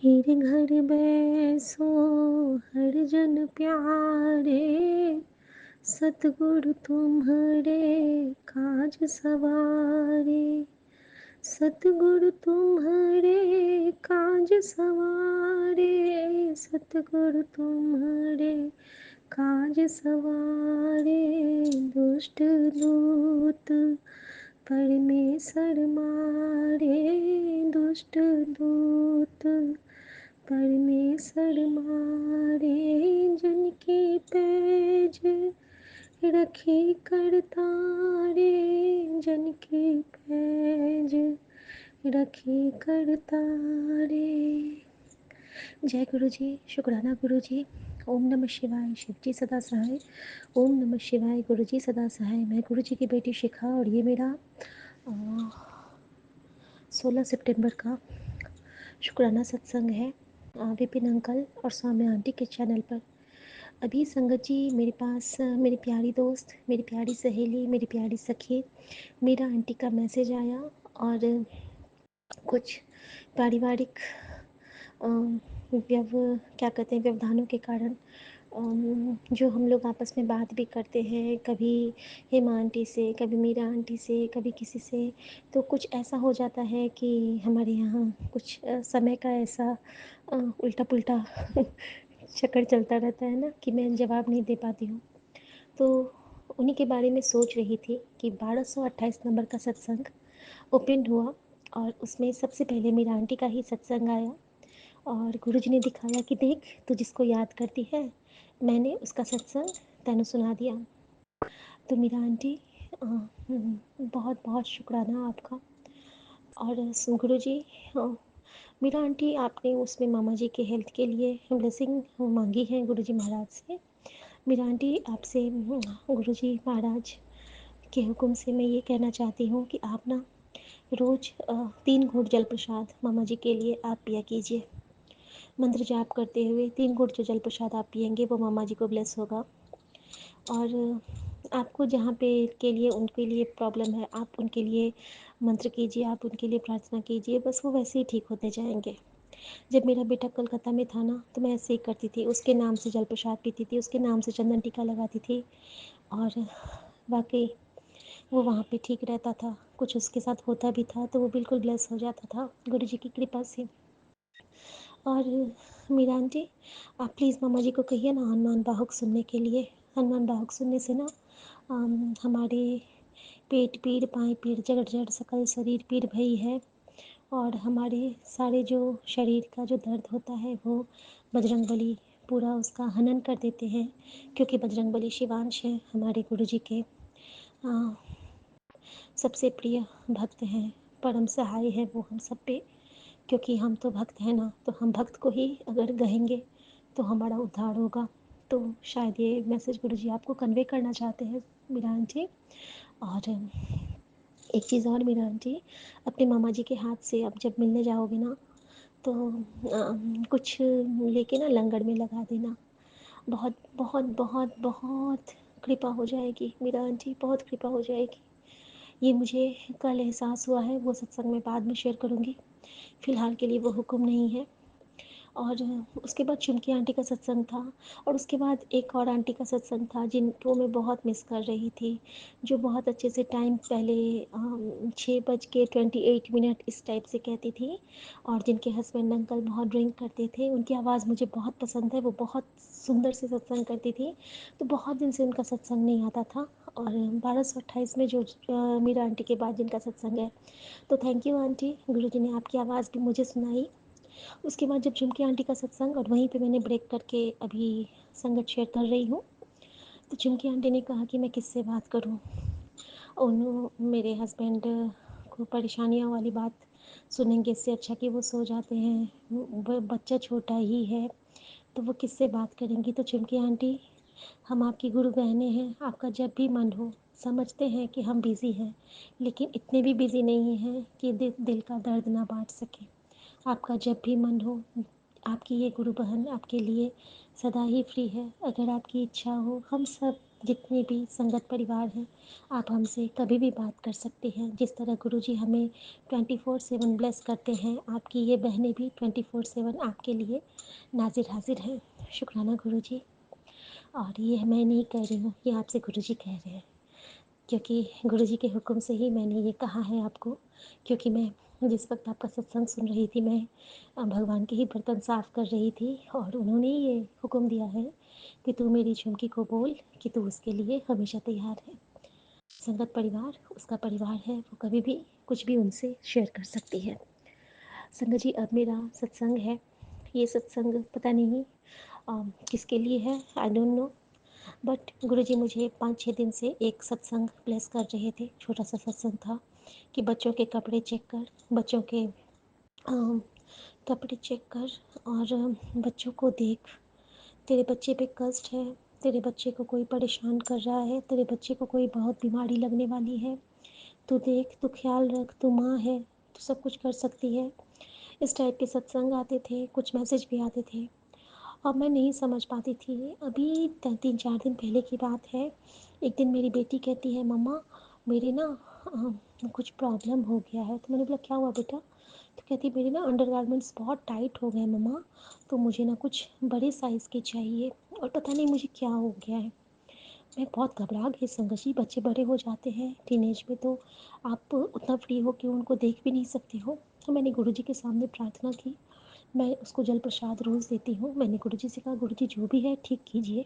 मेरे घर बैसो हर जन प्यारे, सतगुरु तुम्हारे काज सवारे। सतगुरु तुम्हारे काज सवारे, सतगुरु तुम्हारे काज सवारे। दुष्ट दूत परमेश्वर मारे, दुष्ट दूत परमेश्वर मारे। जन की पैज रखी करतारे, जन की पैज रखी करतारे। जय गुरु जी, शुक्राना गुरु जी। ओम नमः शिवाय, शिव जी सदा सहाय। ओम नमः शिवाय, गुरु जी सदा सहाय। मैं गुरु जी की बेटी शिखा और ये मेरा 16 सितंबर का शुक्राना सत्संग है विपिन अंकल और सौम्य आंटी के चैनल पर। अभी संगत जी मेरे पास मेरी प्यारी दोस्त, मेरी प्यारी सहेली, मेरी प्यारी सखी मीरा आंटी का मैसेज आया और कुछ पारिवारिक क्या कहते हैं व्यवधानों के कारण जो हम लोग आपस में बात भी करते हैं, कभी हेमा आंटी से, कभी मीरा आंटी से, कभी किसी से, तो कुछ ऐसा हो जाता है कि हमारे यहाँ कुछ समय का ऐसा उल्टा पुल्टा चक्कर चलता रहता है ना कि मैं जवाब नहीं दे पाती हूँ। तो उन्हीं के बारे में सोच रही थी कि 1228 नंबर का सत्संग ओपन हुआ और उसमें सबसे पहले मीरा आंटी का ही सत्संग आया और गुरुजी ने दिखाया कि देख, तू जिसको याद करती है मैंने उसका सत्संग तैनू सुना दिया। तो मीरा आंटी बहुत बहुत शुक्राना आपका। और गुरुजी, मीरा आंटी आपने उसमें मामा जी के हेल्थ के लिए ब्लेसिंग मांगी है गुरुजी महाराज से। मीरा आंटी आपसे गुरुजी महाराज के हुक्म से मैं ये कहना चाहती हूँ कि आप ना रोज़ 3 घूंट जल प्रसाद मामा जी के लिए आप पिया कीजिए। मंत्र जाप करते हुए 3 घूंट जो जल प्रसाद आप पिएंगे वो मामा जी को ब्लेस होगा। और आपको जहाँ पे के लिए उनके लिए प्रॉब्लम है, आप उनके लिए मंत्र कीजिए, आप उनके लिए प्रार्थना कीजिए, बस वो वैसे ही ठीक होते जाएंगे। जब मेरा बेटा कलकत्ता में था ना, तो मैं ऐसे ही करती थी, उसके नाम से जल प्रसाद पीती थी, उसके नाम से चंदन टीका लगाती थी और वाकई वो वहाँ पे ठीक रहता था। कुछ उसके साथ होता भी था तो वो बिल्कुल ब्लेस हो जाता था गुरु जी की कृपा से। और मीरा आंटी, आप प्लीज़ मामा जी को कहिए ना हनुमान बाहुक सुनने के लिए। हनुमान बाहुक सुनने से ना हमारे पेट पीड़, पाँव पीड़, जड़ जड़ सकल शरीर पीड़ भई है और हमारे सारे जो शरीर का जो दर्द होता है वो बजरंगबली पूरा उसका हनन कर देते हैं, क्योंकि बजरंगबली शिवांश है हमारे गुरु जी के सबसे प्रिय भक्त हैं, परम सहाय है वो हम सब पे। क्योंकि हम तो भक्त हैं ना, तो हम भक्त को ही अगर कहेंगे तो हमारा उद्धार होगा। तो शायद ये मैसेज गुरुजी आपको कन्वे करना चाहते हैं मीरा आंटी। और एक चीज़ और मीरा आंटी, अपने मामा जी के हाथ से अब जब मिलने जाओगे ना तो कुछ लेके ना लंगर में लगा देना। बहुत बहुत बहुत बहुत कृपा हो जाएगी मीरा आंटी, बहुत कृपा हो जाएगी। ये मुझे कल एहसास हुआ है, वो सत्संग में बाद में शेयर करूँगी, फ़िलहाल के लिए वो हुक्म नहीं है। और उसके बाद चुमकी आंटी का सत्संग था और उसके बाद एक और आंटी का सत्संग था जिनको मैं बहुत मिस कर रही थी, जो बहुत अच्छे से टाइम पहले 6:28 इस टाइप से कहती थी और जिनके हस्बैंड अंकल बहुत ड्रिंक करते थे। उनकी आवाज़ मुझे बहुत पसंद है, वो बहुत सुंदर से सत्संग करती थी। तो बहुत दिन से उनका सत्संग नहीं आता था और 1228 में जो मीरा आंटी के बाद जिनका सत्संग है, तो थैंक यू आंटी, गुरुजी ने आपकी आवाज़ भी मुझे सुनाई। उसके बाद जब झुमकी आंटी का सत्संग और वहीं पे मैंने ब्रेक करके अभी संगत शेयर कर रही हूँ, तो झुमकी आंटी ने कहा कि मैं किससे बात करूँ। मेरे हस्बैंड को परेशानियों वाली बात सुनेंगे, इससे अच्छा कि वो सो जाते हैं, बच्चा छोटा ही है तो वो किससे बात करेंगी। तो झुमकी आंटी, हम आपकी गुरु बहनें हैं, आपका जब भी मन हो, समझते हैं कि हम बिज़ी हैं लेकिन इतने भी बिज़ी नहीं हैं कि दिल का दर्द ना बांट सकें। आपका जब भी मन हो, आपकी ये गुरु बहन आपके लिए सदा ही फ्री है। अगर आपकी इच्छा हो, हम सब जितने भी संगत परिवार हैं, आप हमसे कभी भी बात कर सकते हैं। जिस तरह गुरुजी हमें 24/7 ब्लेस करते हैं, आपकी ये बहनें भी 24/7 आपके लिए नाज़िर हाज़िर हैं। शुक्राना गुरुजी। और ये मैं नहीं कह रही हूँ, ये आपसे गुरुजी कह रहे हैं, क्योंकि गुरुजी के हुक्म से ही मैंने ये कहा है आपको। क्योंकि मैं जिस वक़्त आपका सत्संग सुन रही थी, मैं भगवान के ही बर्तन साफ़ कर रही थी और उन्होंने ये हुक्म दिया है कि तू मेरी झुमकी को बोल कि तू उसके लिए हमेशा तैयार है। संगत परिवार उसका परिवार है, वो कभी भी कुछ भी उनसे शेयर कर सकती है। संगत जी, अब मेरा सत्संग है, ये सत्संग पता नहीं किसके लिए है, आई डोंट नो। बट गुरुजी मुझे 5-6 दिन से एक सत्संग ब्लेस कर रहे थे। छोटा सा सत्संग था कि बच्चों के कपड़े चेक कर, बच्चों के अम, कपड़े चेक कर और बच्चों को देख, तेरे बच्चे पे कष्ट है, तेरे बच्चे को कोई परेशान कर रहा है, तेरे बच्चे को कोई बहुत बीमारी लगने वाली है, तू देख, तू ख्याल रख, तू माँ है, तू सब कुछ कर सकती है। इस टाइप के सत्संग आते थे, कुछ मैसेज भी आते थे। अब मैं नहीं समझ पाती थी। अभी 3-4 दिन पहले की बात है, एक दिन मेरी बेटी कहती है, मम्मा मेरे ना कुछ प्रॉब्लम हो गया है। तो मैंने बोला क्या हुआ बेटा? तो कहती मेरे ना अंडरगारमेंट्स बहुत टाइट हो गए मम्मा, तो मुझे ना कुछ बड़े साइज़ के चाहिए और पता नहीं मुझे क्या हो गया है। मैं बहुत घबरा गई संगत जी। बच्चे बड़े हो जाते हैं टीनेज में, तो आप उतना फ्री हो के उनको देख भी नहीं सकते हो। तो मैंने गुरुजी के सामने प्रार्थना की। मैं उसको जल प्रसाद रोज़ देती हूँ। मैंने गुरुजी से कहा, गुरुजी जो भी है ठीक कीजिए।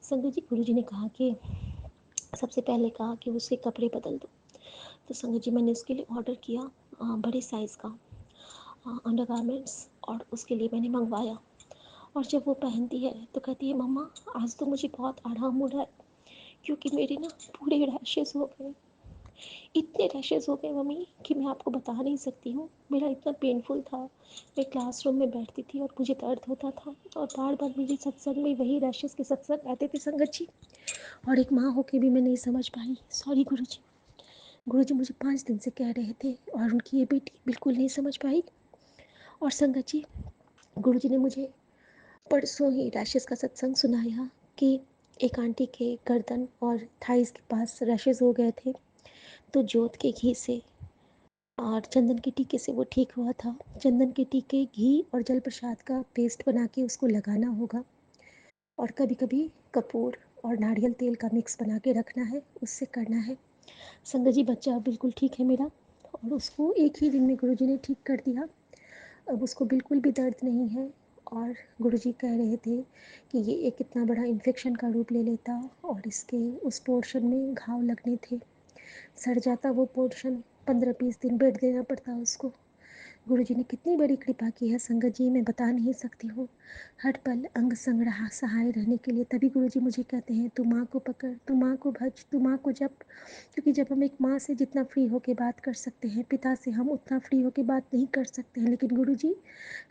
संगत जी, गुरुजी ने कहा कि सबसे पहले कहा कि उसके कपड़े बदल दो। तो संगत जी मैंने उसके लिए ऑर्डर किया बड़े साइज़ का अंडरगारमेंट्स, और उसके लिए मैंने मंगवाया। और जब वो पहनती है तो कहती है, मम्मा आज तो मुझे बहुत आराम हो रहा है, क्योंकि मेरे ना पूरे रैशेज़ हो गए। इतने रैशेज़ हो गए मम्मी कि मैं आपको बता नहीं सकती हूँ। मेरा इतना पेनफुल था। मैं क्लासरूम में बैठती थी और मुझे दर्द होता था, और बार बार मेरे सत्संग में वही रैशेज़ के सत्संग आते थे संगत जी। और एक माँ होके भी मैं नहीं समझ पाई। सॉरी गुरुजी। गुरुजी मुझे 5 दिन से कह रहे थे और उनकी ये बेटी बिल्कुल नहीं समझ पाई। और संगत जी, गुरुजी ने मुझे परसों ही रैशेज़ का सत्संग सुनाया कि एक आंटी के गर्दन और थाइज़ के पास रैशेज़ हो गए थे, तो जोत के घी से और चंदन के टीके से वो ठीक हुआ था। चंदन के टीके, घी और जल प्रसाद का पेस्ट बना के उसको लगाना होगा, और कभी कभी कपूर और नारियल तेल का मिक्स बना के रखना है, उससे करना है। संगत जी, बच्चा बिल्कुल ठीक है मेरा, और उसको एक ही दिन में गुरुजी ने ठीक कर दिया। अब उसको बिल्कुल भी दर्द नहीं है। और गुरुजी कह रहे थे कि ये एक इतना बड़ा इन्फेक्शन का रूप ले लेता और इसके उस पोर्शन में घाव लगने थे, सड़ जाता वो पोर्शन, 15-20 दिन बेड देना पड़ता उसको। गुरुजी ने कितनी बड़ी कृपा की है संगत जी, मैं बता नहीं सकती हूँ। हर पल अंग संग रहा सहाय रहने के लिए तभी गुरुजी मुझे कहते हैं, तू माँ को पकड़, तू माँ को भज, तू माँ को जप। क्योंकि जब हम एक माँ से जितना फ्री होके बात कर सकते हैं, पिता से हम उतना फ्री होके बात नहीं कर सकते हैं। लेकिन गुरुजी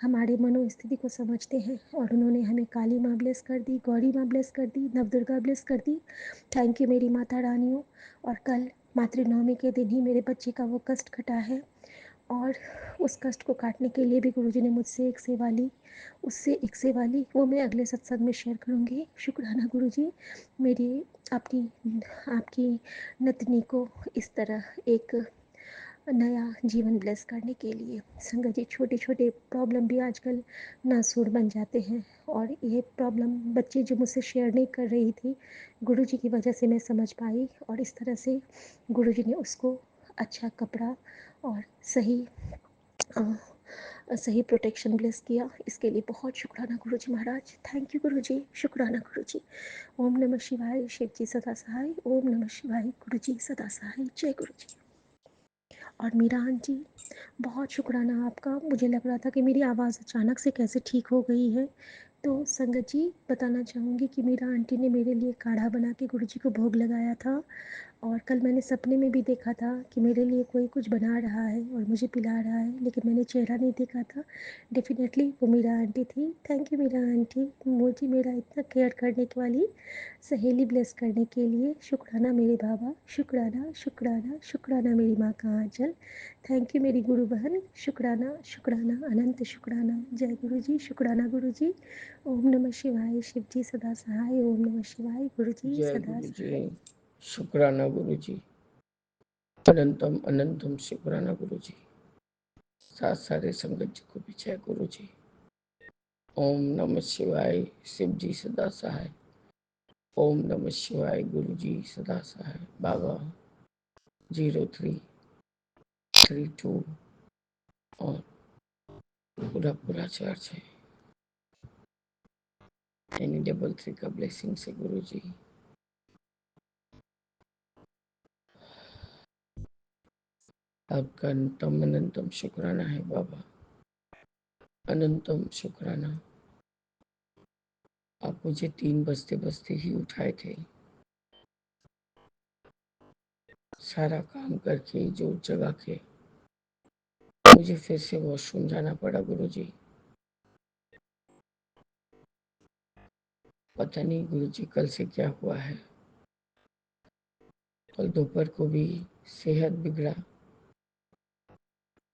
हमारे मनोस्थिति को समझते हैं, और उन्होंने हमें काली माँ ब्लेस कर दी, गौरी माँ ब्लेस कर दी, नवदुर्गा ब्लेस कर दी। थैंक यू मेरी माता रानियों। और कल मातृनवमी के दिन ही मेरे बच्चे का वो कष्ट कटा है, और उस कष्ट को काटने के लिए भी गुरुजी ने मुझसे एक सेवा ली, उससे एक सेवा ली, वो मैं अगले सत्संग में शेयर करूँगी। शुक्राना गुरुजी, मेरी आपकी आपकी नतनी को इस तरह एक नया जीवन ब्लेस करने के लिए। संगत जी, छोटे छोटे प्रॉब्लम भी आजकल नासूर बन जाते हैं, और ये प्रॉब्लम बच्चे जो मुझसे शेयर नहीं कर रही थी, गुरुजी की वजह से मैं समझ पाई, और इस तरह से गुरुजी ने उसको अच्छा कपड़ा और सही सही प्रोटेक्शन ब्लेस किया। इसके लिए बहुत शुक्राना गुरुजी महाराज। थैंक यू गुरुजी, शुक्राना गुरुजी। ओम नमः शिवाय। शिव जी सदा सहाय। ओम नमः शिवाय। गुरुजी सदा सहाय। जय गुरुजी। और मीरा आंटी, बहुत शुक्राना आपका। मुझे लग रहा था कि मेरी आवाज़ अचानक से कैसे ठीक हो गई है। तो संगत जी, बताना चाहूँगी कि मीरा आंटी ने मेरे लिए काढ़ा बना के गुरुजी को भोग लगाया था, और कल मैंने सपने में भी देखा था कि मेरे लिए कोई कुछ बना रहा है और मुझे पिला रहा है, लेकिन मैंने चेहरा नहीं देखा था। डेफ़िनेटली वो मीरा आंटी थी। थैंक यू मीरा आंटी, मुझे मेरा इतना केयर करने की वाली सहेली ब्लेस करने के लिए। शुक्राना मेरे बाबा, शुक्राना, शुक्राना, शुक्राना मेरी माँ का आँचल। थैंक यू मेरी गुरु बहन, शुक्राना, शुक्राना, अनंत शुक्राना। जय गुरु जी, शुक्राना गुरु जी। ओम नमः शिवाय, शिव जी सदा सहाय। ओम नमः शिवाय, गुरु जी जय सदा गुरु जी, सहाय। शुक्राना गुरु जी, अनंतम अनंतम शुक्राना गुरु जी, साथ सारे संगत जी को भी जय गुरु जी। ओम नमः शिवाय, शिव जी सदा सहाय। ओम नमः शिवाय, गुरु जी सदा सहाय। बाबा 0332 और पूरा पूरा चर्च है। यानी 33 का ब्लेसिंग से गुरु जी। आपका अनंतम अनंतम शुक्राना है बाबा, अनंतम शुक्राना। आप मुझे 3 बजते बजते ही उठाए थे, सारा काम करके जो जगह के मुझे फिर से वॉशरूम जाना पड़ा गुरुजी। पता नहीं गुरुजी कल से क्या हुआ है। कल दोपहर को भी सेहत बिगड़ा,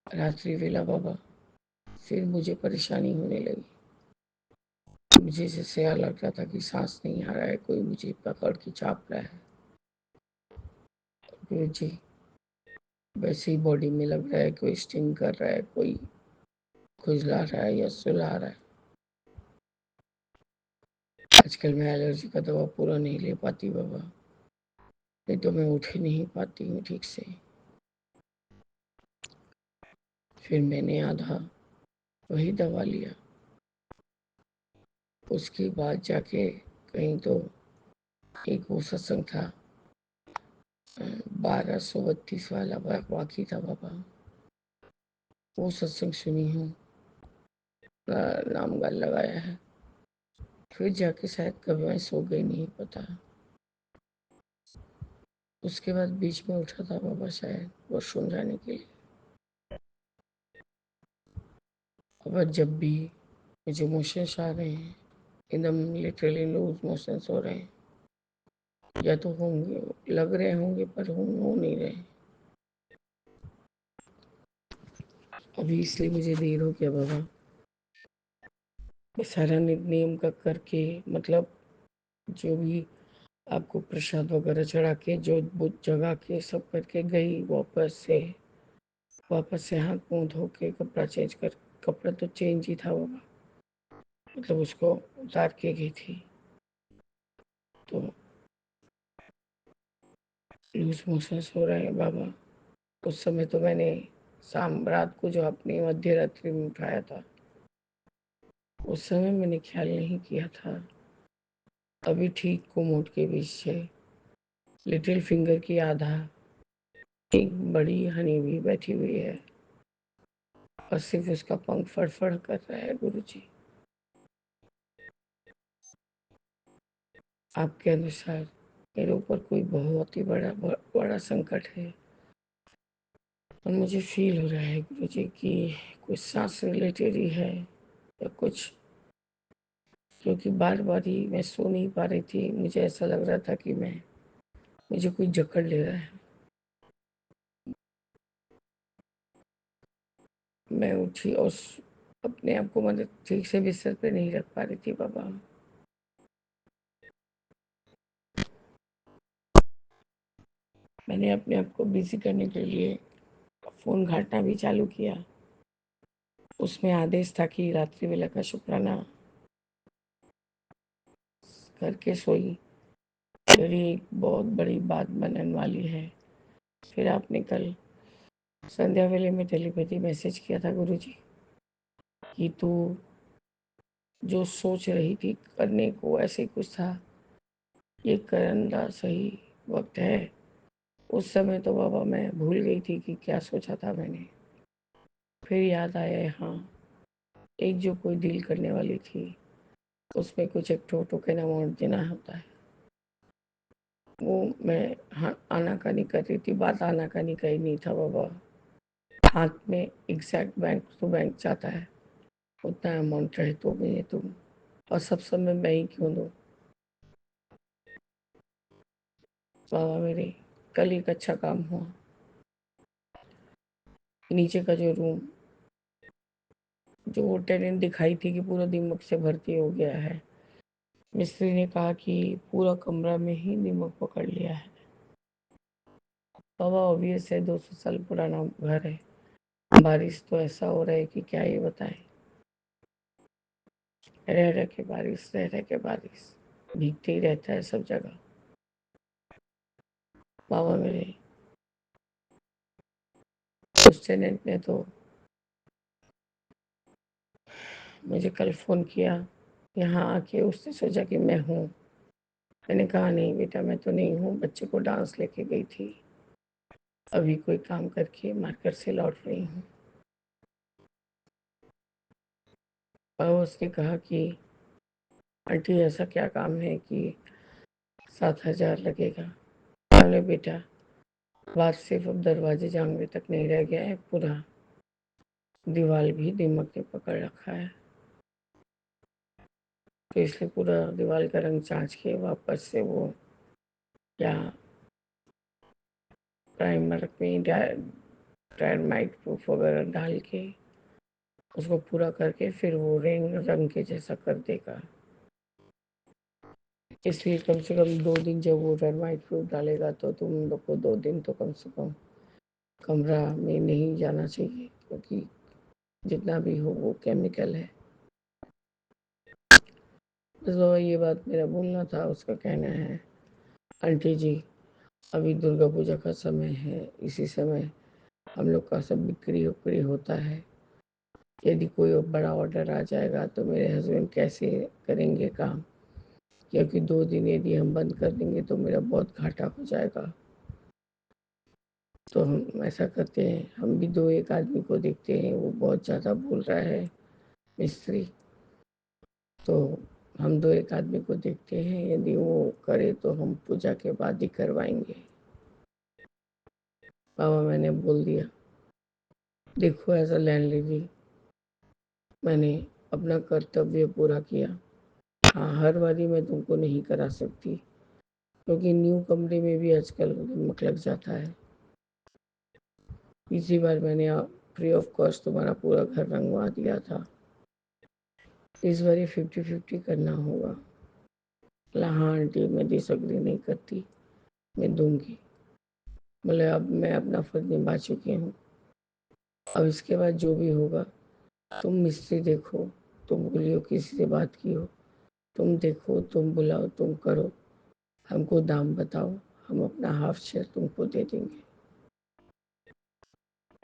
रात्रि वेला बाबा फिर मुझे परेशानी होने लगी। मुझे जैसे लग रहा था कि सांस नहीं आ रहा है, कोई मुझे पकड़ के चाप रहा है। गुरुजी वैसे ही बॉडी में लग रहा है कोई स्टिंग कर रहा है, कोई खुजला रहा है या सुला रहा है। आजकल मैं एलर्जी का दवा पूरा नहीं ले पाती बाबा, नहीं तो मैं उठ ही नहीं पाती हूँ ठीक से। फिर मैंने आधा वही दवा लिया, उसके बाद जाके कहीं तो एक वो सत्संग था 1232 वाला वाकी था बाबा, वो सत्संग सुनी हूँ, नाम गान लगाया है। फिर जाके शायद कभी मैं सो गई, नहीं पता। उसके बाद बीच में उठा था बाबा शायद वॉशरूम जाने के लिए। अब जब भी मुझे मोशंस आ रहे हैं, एकदम लिटरली लूज मोशंस हो रहे हैं, या तो होंगे, लग रहे होंगे पर हो नहीं रहे। अभी इसलिए मुझे देर हो गया बाबा। मैं सारा नियम का करके, मतलब जो भी आपको प्रसाद वगैरह चढ़ा के जो बुद्ध जगह के सब करके गई, वापस से हाथ मुंह धो के कपड़ा चेंज कर, कपड़ा तो चेंज ही था बाबा, मतलब उसको उतार के गई थी। तो लूज मोशंस हो रहे हैं बाबा। उस समय तो मैंने शाम रात को जो अपनी मध्य रात्रि में उठाया था, उस समय मैंने ख्याल नहीं किया था। अभी ठीक कोमोड के बीच से लिटिल फिंगर की आधा एक बड़ी हनी भी बैठी हुई है और सिर्फ उसका पंख फड़फड़ कर रहा है गुरुजी। आपके अनुसार मेरे ऊपर कोई बहुत ही बड़ा संकट है और मुझे फील हो रहा है गुरुजी कि कुछ सांस रिलेटेड ही है या कुछ, क्योंकि बार बार ही मैं सो नहीं पा रही थी। मुझे ऐसा लग रहा था कि मुझे कोई जकड़ ले रहा है। मैं उठी और अपने आप को मतलब ठीक से बिस्तर पे नहीं रख पा रही थी बाबा। मैंने अपने आप को बिजी करने के लिए फ़ोन घाटना भी चालू किया। उसमें आदेश था कि रात्रि वेला का शुक्राना करके सोई, मेरी एक बहुत बड़ी बात बनने वाली है। फिर आपने कल संध्या वेले में टेलीपैथी मैसेज किया था गुरुजी कि तू जो सोच रही थी करने को ऐसे कुछ था, ये करने का सही वक्त है। उस समय तो बाबा मैं भूल गई थी कि क्या सोचा था मैंने। फिर याद आया, हाँ, एक जो कोई डील करने वाली थी, उसमें कुछ एक टोकन अमाउंट देना होता है। वो मैं हाँ आनाकानी कर रही थी, बात आनाकानी का ही नहीं था बाबा। हाथ में एग्जैक्ट बैंक तो बैंक जाता है, उतना अमाउंट रहे तो भी ये तुम, और सब समय मैं ही क्यों दूँ। बाबा मेरे कल एक अच्छा काम हुआ। नीचे का जो रूम, जो टेनेंट दिखाई थी कि पूरा दीमक से भर्ती हो गया है, मिस्त्री ने कहा कि पूरा कमरा में ही दीमक पकड़ लिया है। बाबा ऑब्वियस है, 200 साल पुराना घर है, बारिश तो ऐसा हो रहा है कि क्या ही बताएं। रह रह के बारिश, रह रह के बारिश, भीगते ही रहता है सब जगह। बाबा मेरे उस टेनेंट ने तो मुझे कल फ़ोन किया, यहाँ आके उसने सोचा कि मैं हूँ। मैंने कहा नहीं बेटा, मैं तो नहीं हूँ, बच्चे को डांस लेके गई थी, अभी कोई काम करके मार्केट से लौट रही हूँ। और उसने कहा कि आंटी ऐसा क्या काम है कि 7,000 लगेगा। बोले बेटा, बात सिर्फ अब दरवाजे जांगले तक नहीं रह गया है, पूरा दीवार भी दीमक ने पकड़ रखा है, तो इसलिए पूरा दीवार का रंग जांच के वापस से वो क्या प्राइमर में डायरमाइट प्रूफ वगैरह डाल के उसको पूरा करके फिर वो रंग रंग के जैसा कर देगा। इसलिए कम से कम 2 दिन जब वो डरमाइट प्रूफ डालेगा तो तुम लोग को 2 दिन तो कम से कम कमरा में नहीं जाना चाहिए, क्योंकि जितना भी हो वो केमिकल है। बस बाबा ये बात मेरा बोलना था। उसका कहना है आंटी जी, अभी दुर्गा पूजा का समय है, इसी समय हम लोग का सब बिक्री उक्री होता है, यदि कोई बड़ा ऑर्डर आ जाएगा तो मेरे हस्बैंड कैसे करेंगे काम, क्योंकि 2 दिन यदि हम बंद कर देंगे तो मेरा बहुत घाटा हो जाएगा। तो हम ऐसा करते हैं, हम भी 2 एक आदमी को देखते हैं, वो बहुत ज़्यादा बोल रहा है मिस्त्री, तो हम 2 एक आदमी को देखते हैं, यदि वो करे तो हम पूजा के बाद ही करवाएंगे। बाबा मैंने बोल दिया, देखो एज अ लैंडलेडी मैंने अपना कर्तव्य पूरा किया। हाँ, हर बारी मैं तुमको नहीं करा सकती, क्योंकि न्यू कमरे में भी आजकल दीमक लग जाता है। पिछली बार मैंने फ्री ऑफ कॉस्ट तुम्हारा पूरा घर रंगवा दिया था, इस बार ये 50-50 करना होगा। बोला हाँ आंटी, मैं डिसएग्री नहीं करती, मैं दूंगी। बोले अब मैं अपना फर्ज निभा चुकी हूँ, अब इसके बाद जो भी होगा तुम मिस्त्री देखो, तुम बोलियो किसी से बात की हो, तुम देखो, तुम बुलाओ, तुम करो, हमको दाम बताओ, हम अपना हाफ शेयर तुमको दे देंगे।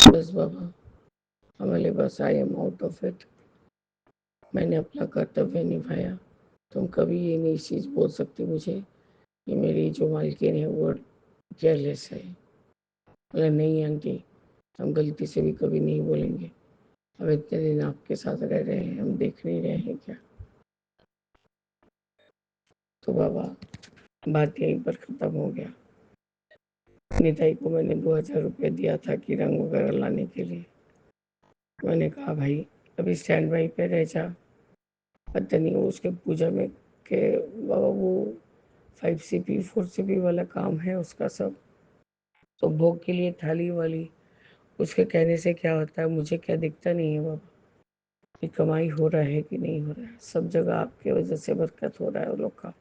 बस बाबा हमारे बस I am out of it. मैंने अपना कर्तव्य निभाया। तुम कभी ये नहीं चीज़ बोल सकती मुझे कि मेरी जो मालकिन है वो केयरलेस है। बोला नहीं आंटी, हम गलती से भी कभी नहीं बोलेंगे, अब इतने दिन आपके साथ रह रहे हैं, हम देख नहीं रहे हैं क्या। तो बाबा बात यहीं पर ख़त्म हो गया। निताई को मैंने 2,000 रुपये दिया था कि रंग वगैरह लाने के लिए। मैंने कहा भाई अभी स्टैंड बाई पे रह जा, पता नहीं वो उसके पूजा में के बाबा वो 5 CP 4 CP वाला काम है उसका सब, तो भोग के लिए थाली वाली उसके कहने से क्या होता है, मुझे क्या दिखता नहीं है बाबा कि कमाई हो रहा है कि नहीं हो रहा है। सब जगह आपके वजह से बरकत हो रहा है वो लोग का,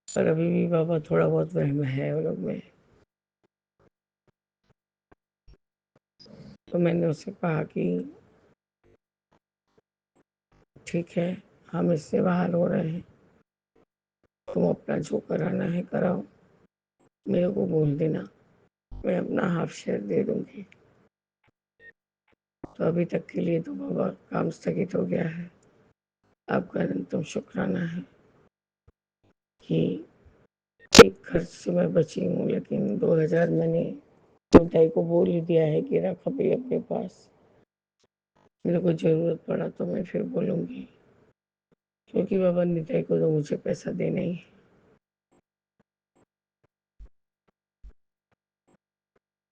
पर अभी भी बाबा थोड़ा बहुत वहम है वो लोग में। तो मैंने उससे कहा कि ठीक है, हम इससे बाहर हो रहे हैं, तुम अपना जो कराना है कराओ, मेरे को बोल देना, मैं अपना हाफ शेयर दे दूंगी। तो अभी तक के लिए तो बाबा काम स्थगित हो गया है। आपका अनंतम शुक्राना है कि एक खर्च से मैं बची हूँ, लेकिन 2,000 मैंने मिठाई को बोल ही दिया है कि रख अभी अपने पास, मेरे को ज़रूरत पड़ा तो मैं फिर बोलूँगी, क्योंकि बाबा निताई को तो मुझे पैसा देना ही है।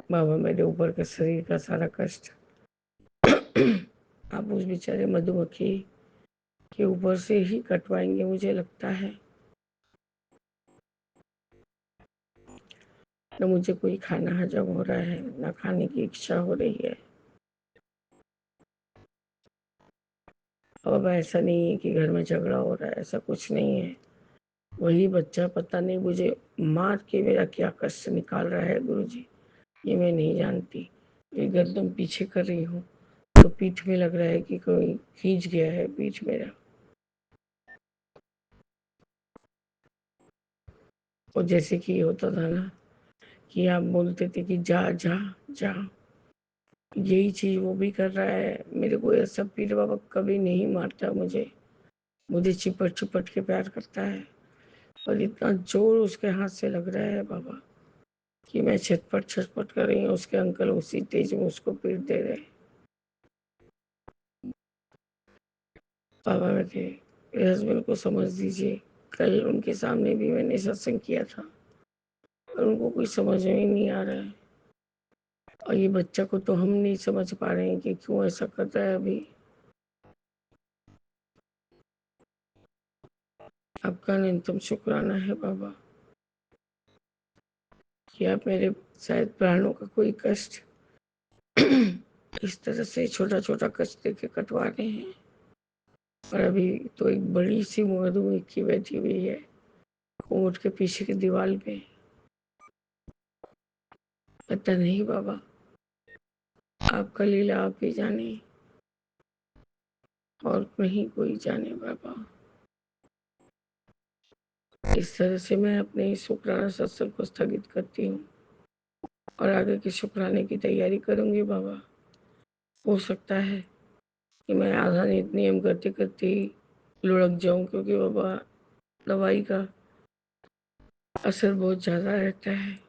बाबा मेरे ऊपर का शरीर का सारा कष्ट आप उस बेचारे मधुमक्खी के ऊपर से ही कटवाएंगे मुझे लगता है। न मुझे कोई खाना हजम हो रहा है, न खाने की इच्छा हो रही है। अब ऐसा नहीं है कि घर में झगड़ा हो रहा है, ऐसा कुछ नहीं है। वही बच्चा पता नहीं मुझे मार के मेरा क्या कष्ट निकाल रहा है गुरुजी, ये मैं नहीं जानती। ये गर्दन पीछे कर रही हूँ तो पीठ में लग रहा है कि कोई खींच गया है पीठ मेरा। और जैसे कि होता था ना कि आप बोलते थे कि जा जा जा, यही चीज वो भी कर रहा है। मेरे को ऐसा पीर बाबा कभी नहीं मारता, मुझे मुझे चिपट चिपट के प्यार करता है। और इतना जोर उसके हाथ से लग रहा है बाबा कि मैं छटपट छटपट कर रही हूँ। उसके अंकल उसी तेज में उसको पीट दे रहे हैं। बाबा मेरे हस्बैंड को समझ दीजिए। कल उनके सामने भी मैंने सत्संग किया था और उनको कुछ समझ में ही नहीं आ रहा है। और ये बच्चा को तो हम नहीं समझ पा रहे हैं कि क्यों ऐसा कर रहा है अभी। आपका न्यूनतम शुक्राना है बाबा कि आप मेरे शायद प्राणों का कोई कष्ट इस तरह से छोटा छोटा कष्ट देके कटवा रहे हैं। और अभी तो एक बड़ी सी मधुमक्खी बैठी हुई है कोर्ट के पीछे की दीवार पे। पता नहीं बाबा, आपका लीला आप ही जाने और नहीं कोई जाने बाबा। इस तरह से मैं अपने शुक्राना सत्संग को स्थगित करती हूँ और आगे के शुक्राने की तैयारी करूंगी बाबा। हो सकता है कि मैं आधा नियम करते करते ही लुढ़क जाऊं, क्योंकि बाबा दवाई का असर बहुत ज्यादा रहता है।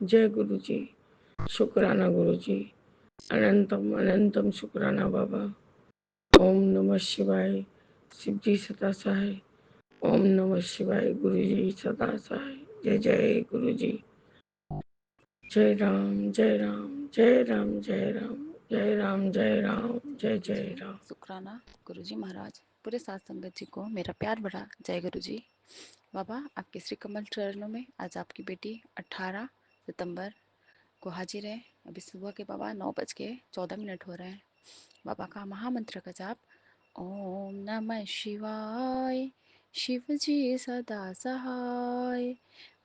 जय गुरु जी, शुक्राना गुरु जी, अनंतम अनंतम शुक्राना बाबा। ओम नमः शिवाय, शिव जी सदा सहाय। ओम नमः शिवाय, गुरु जी सदा सहाय। जय जय गुरु जी। जय राम जय राम जय राम जय राम जय राम जय राम जय जय जय राम। शुक्राना गुरुजी महाराज, पूरे साथ संगत जी को मेरा प्यार भरा जय गुरु जी। बाबा आपके श्री कमल चरणों में आज आपकी बेटी 18 सितंबर को हाजिर है। अभी सुबह के बाबा 9:14 हो रहे हैं। बाबा का महामंत्र का जाप, ओम नमः शिवाय, शिव जी सदा सहाय।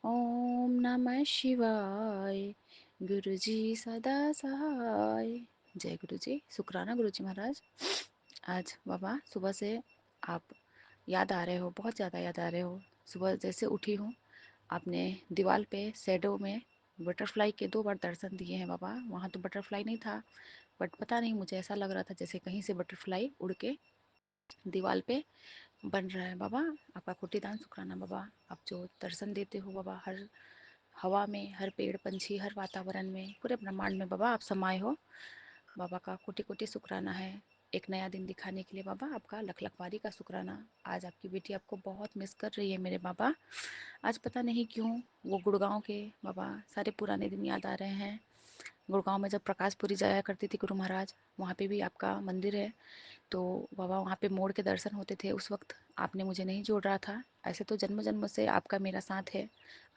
ओम नमः शिवाय, गुरु जी सदा सहाय। जय गुरु जी। शुक्राना गुरु जी महाराज। आज बाबा सुबह से आप याद आ रहे हो, बहुत ज़्यादा याद आ रहे हो। सुबह जैसे उठी हूँ, आपने दीवार पे शैडो में बटरफ्लाई के 2 बार दर्शन दिए हैं बाबा। वहाँ तो बटरफ्लाई नहीं था, बट पता नहीं मुझे ऐसा लग रहा था जैसे कहीं से बटरफ्लाई उड़ के दीवार पे बन रहा है बाबा। आपका कोटि दान शुक्राना बाबा। आप जो दर्शन देते हो बाबा, हर हवा में, हर पेड़ पंछी, हर वातावरण में, पूरे ब्रह्मांड में बाबा आप समाये हो। बाबा का कोटि कोटि शुक्राना है। एक नया दिन दिखाने के लिए बाबा आपका लख लख बारी का शुक्राना। आज आपकी बेटी आपको बहुत मिस कर रही है मेरे बाबा। आज पता नहीं क्यों वो गुड़गांव के बाबा सारे पुराने दिन याद आ रहे हैं। गुड़गांव में जब प्रकाशपुरी जाया करती थी गुरु महाराज, वहाँ पे भी आपका मंदिर है। तो बाबा वहाँ पे मोड़ के दर्शन होते थे। उस वक्त आपने मुझे नहीं जोड़ रहा था। ऐसे तो जन्म जन्म से आपका मेरा साथ है।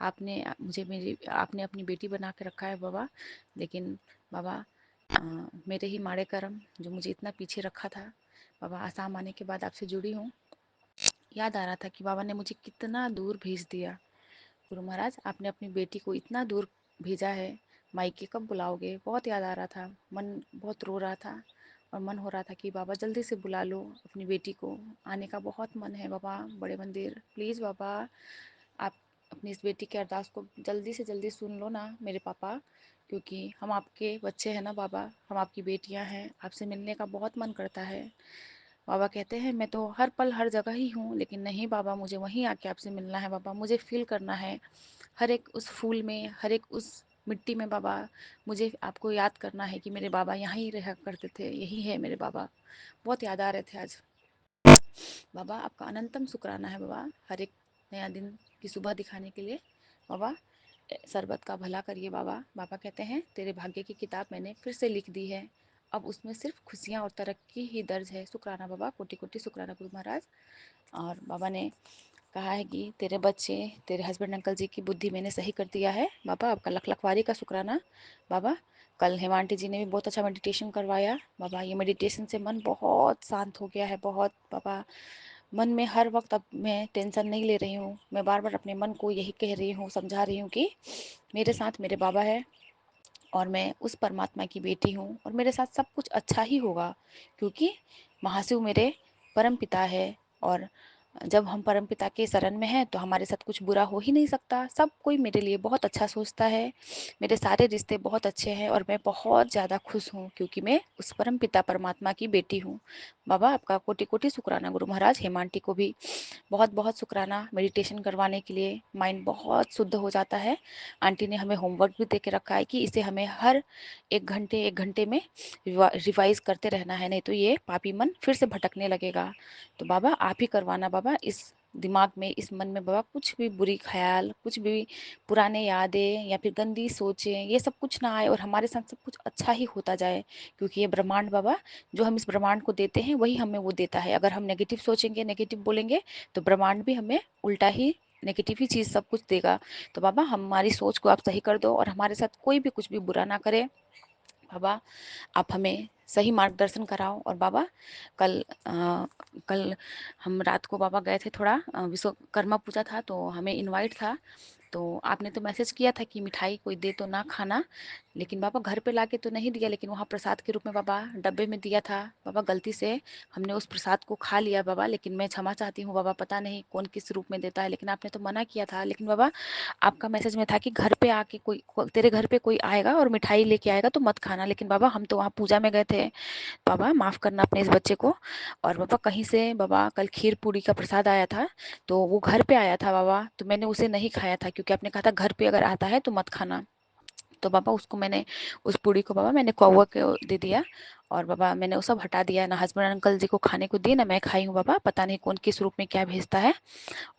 आपने अपनी बेटी बना के रखा है बाबा। लेकिन बाबा मेरे ही माड़े कर्म जो मुझे इतना पीछे रखा था। बाबा आसाम आने के बाद आपसे जुड़ी हूँ। याद आ रहा था कि बाबा ने मुझे कितना दूर भेज दिया। गुरु महाराज आपने अपनी बेटी को इतना दूर भेजा है, मायके कब बुलाओगे? बहुत याद आ रहा था, मन बहुत रो रहा था और मन हो रहा था कि बाबा जल्दी से बुला लो अपनी बेटी को। आने का बहुत मन है बाबा, बड़े मंदिर प्लीज़ बाबा। आप अपनी इस बेटी की अरदास को जल्दी से जल्दी सुन लो ना मेरे पापा, क्योंकि हम आपके बच्चे हैं ना बाबा, हम आपकी बेटियां हैं। आपसे मिलने का बहुत मन करता है। बाबा कहते हैं मैं तो हर पल हर जगह ही हूँ, लेकिन नहीं बाबा, मुझे वहीं आके आपसे मिलना है बाबा। मुझे फील करना है हर एक उस फूल में, हर एक उस मिट्टी में बाबा। मुझे आपको याद करना है कि मेरे बाबा यहाँ ही रहा करते थे, यही है मेरे बाबा। बहुत याद आ रहे थे आज बाबा। आपका अनंतम शुक्राना है बाबा। हर एक नया दिन की सुबह दिखाने के लिए। बाबा शरबत का भला करिए बाबा। बाबा कहते हैं तेरे भाग्य की किताब मैंने फिर से लिख दी है, अब उसमें सिर्फ खुशियाँ और तरक्की ही दर्ज है। शुक्राना बाबा, कोटि कोटि शुक्राना गुरु महाराज। और बाबा ने कहा है कि तेरे बच्चे, तेरे हस्बैंड अंकल जी की बुद्धि मैंने सही कर दिया है बाबा, आपका लख लखवारी का शुक्राना बाबा। कल हेमांटी जी ने भी बहुत अच्छा मेडिटेशन करवाया बाबा, ये मेडिटेशन से मन बहुत शांत हो गया है, बहुत बाबा। मन में हर वक्त अब मैं टेंशन नहीं ले रही हूँ, मैं बार बार अपने मन को यही कह रही हूँ, समझा रही हूँ कि मेरे साथ मेरे बाबा है और मैं उस परमात्मा की बेटी हूँ और मेरे साथ सब कुछ अच्छा ही होगा, क्योंकि महाशिव मेरे परम पिता है। और जब हम परम पिता के शरण में हैं तो हमारे साथ कुछ बुरा हो ही नहीं सकता, सब कोई मेरे लिए बहुत अच्छा सोचता है, मेरे सारे रिश्ते बहुत अच्छे हैं और मैं बहुत ज़्यादा खुश हूँ क्योंकि मैं उस परम पिता परमात्मा की बेटी हूँ। बाबा आपका कोटि कोटि शुक्राना गुरु महाराज। हेमांटी को भी बहुत बहुत शुक्राना मेडिटेशन करवाने के लिए, माइंड बहुत शुद्ध हो जाता है। आंटी ने हमें होमवर्क भी दे के रखा है कि इसे हमें हर एक घंटे में रिवाइज करते रहना है, नहीं तो ये पापी मन फिर से भटकने लगेगा। तो बाबा आप ही करवाना बाबा, इस दिमाग में, इस मन में बाबा कुछ भी बुरी ख्याल, कुछ भी पुराने यादें या फिर गंदी सोचें, ये सब कुछ ना आए और हमारे साथ सब कुछ अच्छा ही होता जाए, क्योंकि ये ब्रह्मांड बाबा, जो हम इस ब्रह्मांड को देते हैं वही हमें वो देता है। अगर हम नेगेटिव सोचेंगे, नेगेटिव बोलेंगे तो ब्रह्मांड भी हमें उल्टा ही नेगेटिव ही चीज़ सब कुछ देगा। तो बाबा हमारी सोच को आप सही कर दो और हमारे साथ कोई भी कुछ भी बुरा ना करे बाबा, आप हमें सही मार्गदर्शन कराओ। और बाबा कल हम रात को बाबा गए थे, थोड़ा विश्वकर्मा पूजा था तो हमें इनवाइट था, तो आपने तो मैसेज किया था कि मिठाई कोई दे तो ना खाना, लेकिन बाबा घर पे लाके तो नहीं दिया, लेकिन वहाँ प्रसाद के रूप में बाबा डब्बे में दिया था बाबा, गलती से हमने उस प्रसाद को खा लिया बाबा, लेकिन मैं क्षमा चाहती हूँ बाबा, पता नहीं कौन किस रूप में देता है, लेकिन आपने तो मना किया था। लेकिन बाबा आपका मैसेज में था कि घर पे आके तेरे घर पे कोई आएगा और मिठाई लेके आएगा तो मत खाना, लेकिन बाबा हम तो वहाँ पूजा में गए थे बाबा, माफ़ करना अपने इस बच्चे को। और बाबा कहीं से बाबा कल खीर पूड़ी का प्रसाद आया था, तो वो घर पे आया था बाबा, तो मैंने उसे नहीं खाया था क्योंकि आपने कहा था घर पे अगर आता है तो मत खाना। तो बाबा उसको मैंने, उस पूड़ी को बाबा मैंने कौवा को दे दिया और बाबा मैंने वो सब हटा दिया, ना हस्बैंड अंकल जी को खाने को दी, ना मैं खाई हूँ बाबा, पता नहीं कौन किस रूप में क्या भेजता है।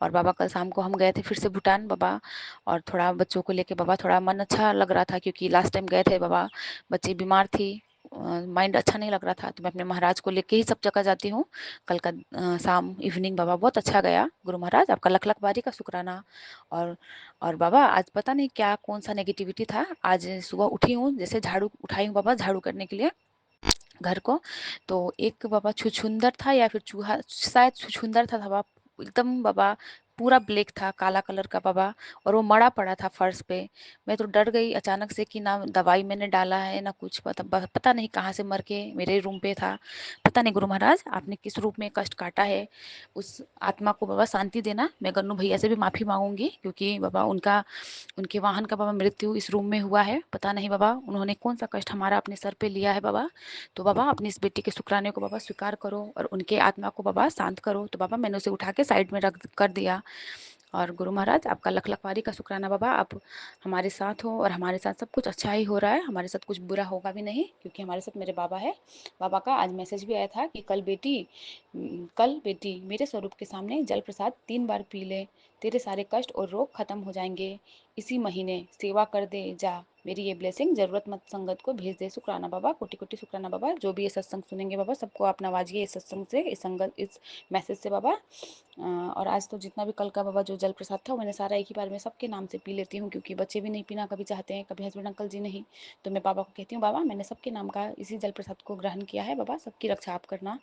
और बाबा कल शाम को हम गए थे फिर से भूटान बाबा, और थोड़ा बच्चों को लेके बाबा थोड़ा मन अच्छा लग रहा था, क्योंकि लास्ट टाइम गए थे बाबा बच्ची बीमार थी, माइंड अच्छा नहीं लग रहा था, तो मैं अपने महाराज को लेके ही सब जगह जाती हूँ। कल का शाम इवनिंग बाबा बहुत अच्छा गया गुरु महाराज, आपका लख लख बारी का शुक्राना। और और बाबा आज पता नहीं क्या कौन सा नेगेटिविटी था, आज सुबह उठी हूँ, जैसे झाड़ू उठाई हूँ बाबा झाड़ू करने के लिए घर को, तो एक बाबा छुछुंदर था या फिर चूहा, शायद छुछुंदर था बाबा, एकदम बाबा पूरा ब्लैक था, काला कलर का बाबा, और वो मड़ा पड़ा था फर्श पे। मैं तो डर गई अचानक से कि ना दवाई मैंने डाला है ना कुछ, पता नहीं कहाँ से मर के मेरे रूम पे था। पता नहीं गुरु महाराज आपने किस रूप में कष्ट काटा है, उस आत्मा को बाबा शांति देना। मैं गन्नू भैया से भी माफ़ी मांगूंगी क्योंकि बाबा उनके वाहन का बाबा मृत्यु इस रूम में हुआ है, पता नहीं बाबा उन्होंने कौन सा कष्ट हमारा अपने सर पे लिया है बाबा। तो बाबा अपनी इस बेटी के शुक्राने को बाबा स्वीकार करो और उनके आत्मा को बाबा शांत करो। तो बाबा मैंने उसे उठा के साइड में रख कर दिया। और गुरु महाराज आपका लख लखवारी का शुक्राना बाबा, आप हमारे साथ हो और हमारे साथ सब कुछ अच्छा ही हो रहा है, हमारे साथ कुछ बुरा होगा भी नहीं क्योंकि हमारे साथ मेरे बाबा है। बाबा का आज मैसेज भी आया था कि कल बेटी मेरे स्वरूप के सामने जल प्रसाद 3 बार पी ले, तेरे सारे कष्ट और रोग खत्म हो जाएंगे। इसी महीने सेवा कर दे जा, मेरी ये ब्लेसिंग जरूरतमंद संगत को भेज दे। शुक्राना बाबा, कोटि कोटि शुक्राना बाबा। जो भी ये सत्संग सुनेंगे बाबा सबको आप नवाजिए इस सत्संग से, इस संगत, इस मैसेज से बाबा। और आज तो जितना भी कल का बाबा जो जल प्रसाद था मैंने सारा एक ही बार में सबके नाम से पी लेती हूँ, क्योंकि बच्चे भी नहीं पीना कभी चाहते हैं, कभी हस्बैंड अंकल जी नहीं, तो मैं बाबा को कहती हूँ बाबा मैंने सबके नाम का इसी जल प्रसाद को ग्रहण किया है बाबा, सबकी रक्षा आप करना।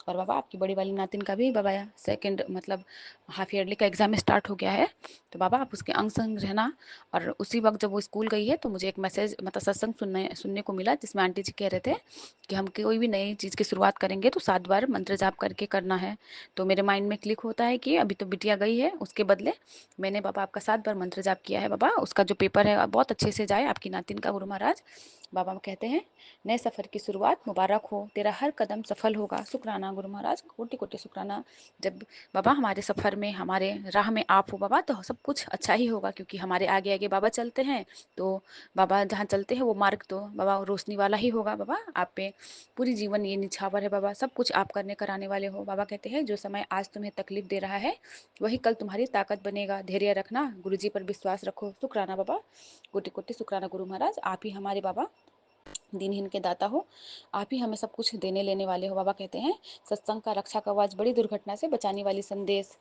और बाबा आपकी बड़ी वाली नातिन का भी बाबा सेकंड मतलब हाफ ईयरली का एग्जाम स्टार्ट हो गया है, तो बाबा आप उसके अंग संग रहना। और उसी वक्त जब वो स्कूल गई है तो मुझे एक मैसेज मतलब सत्संग सुनने को मिला, जिसमें आंटी जी कह रहे थे कि हम कोई भी नई चीज़ की शुरुआत करेंगे तो 7 बार मंत्र जाप करके करना है। तो मेरे माइंड में क्लिक होता है कि अभी तो बिटिया गई है, उसके बदले मैंने बाबा आपका 7 बार मंत्र जाप किया है बाबा, उसका जो पेपर है बहुत अच्छे से जाए आपकी नातिन का गुरु महाराज। बाबा कहते हैं नए सफ़र की शुरुआत मुबारक हो, तेरा हर कदम सफल होगा। शुक्राना गुरु महाराज, कोटि कोटि शुक्राना। जब बाबा हमारे सफ़र में, हमारे राह में आप हो बाबा, तो सब कुछ अच्छा ही होगा, क्योंकि हमारे आगे आगे बाबा चलते हैं। तो बाबा जहाँ चलते हैं वो मार्ग तो बाबा रोशनी वाला ही होगा। बाबा आप पे पूरी जीवन ये निछावर है बाबा, सब कुछ आप करने कराने वाले हो। बाबा कहते हैं जो समय आज तुम्हें तकलीफ दे रहा है वही कल तुम्हारी ताकत बनेगा। धैर्य रखना, गुरुजी पर विश्वास रखो। शुक्राना बाबा, कोटि कोटि शुक्राना गुरु महाराज। आप ही हमारे बाबा दीनहीन के दाता हो, आप ही हमें सब कुछ देने लेने वाले हो। बाबा कहते हैं सत्संग का रक्षा कवच, बड़ी दुर्घटना से बचाने वाली संदेश।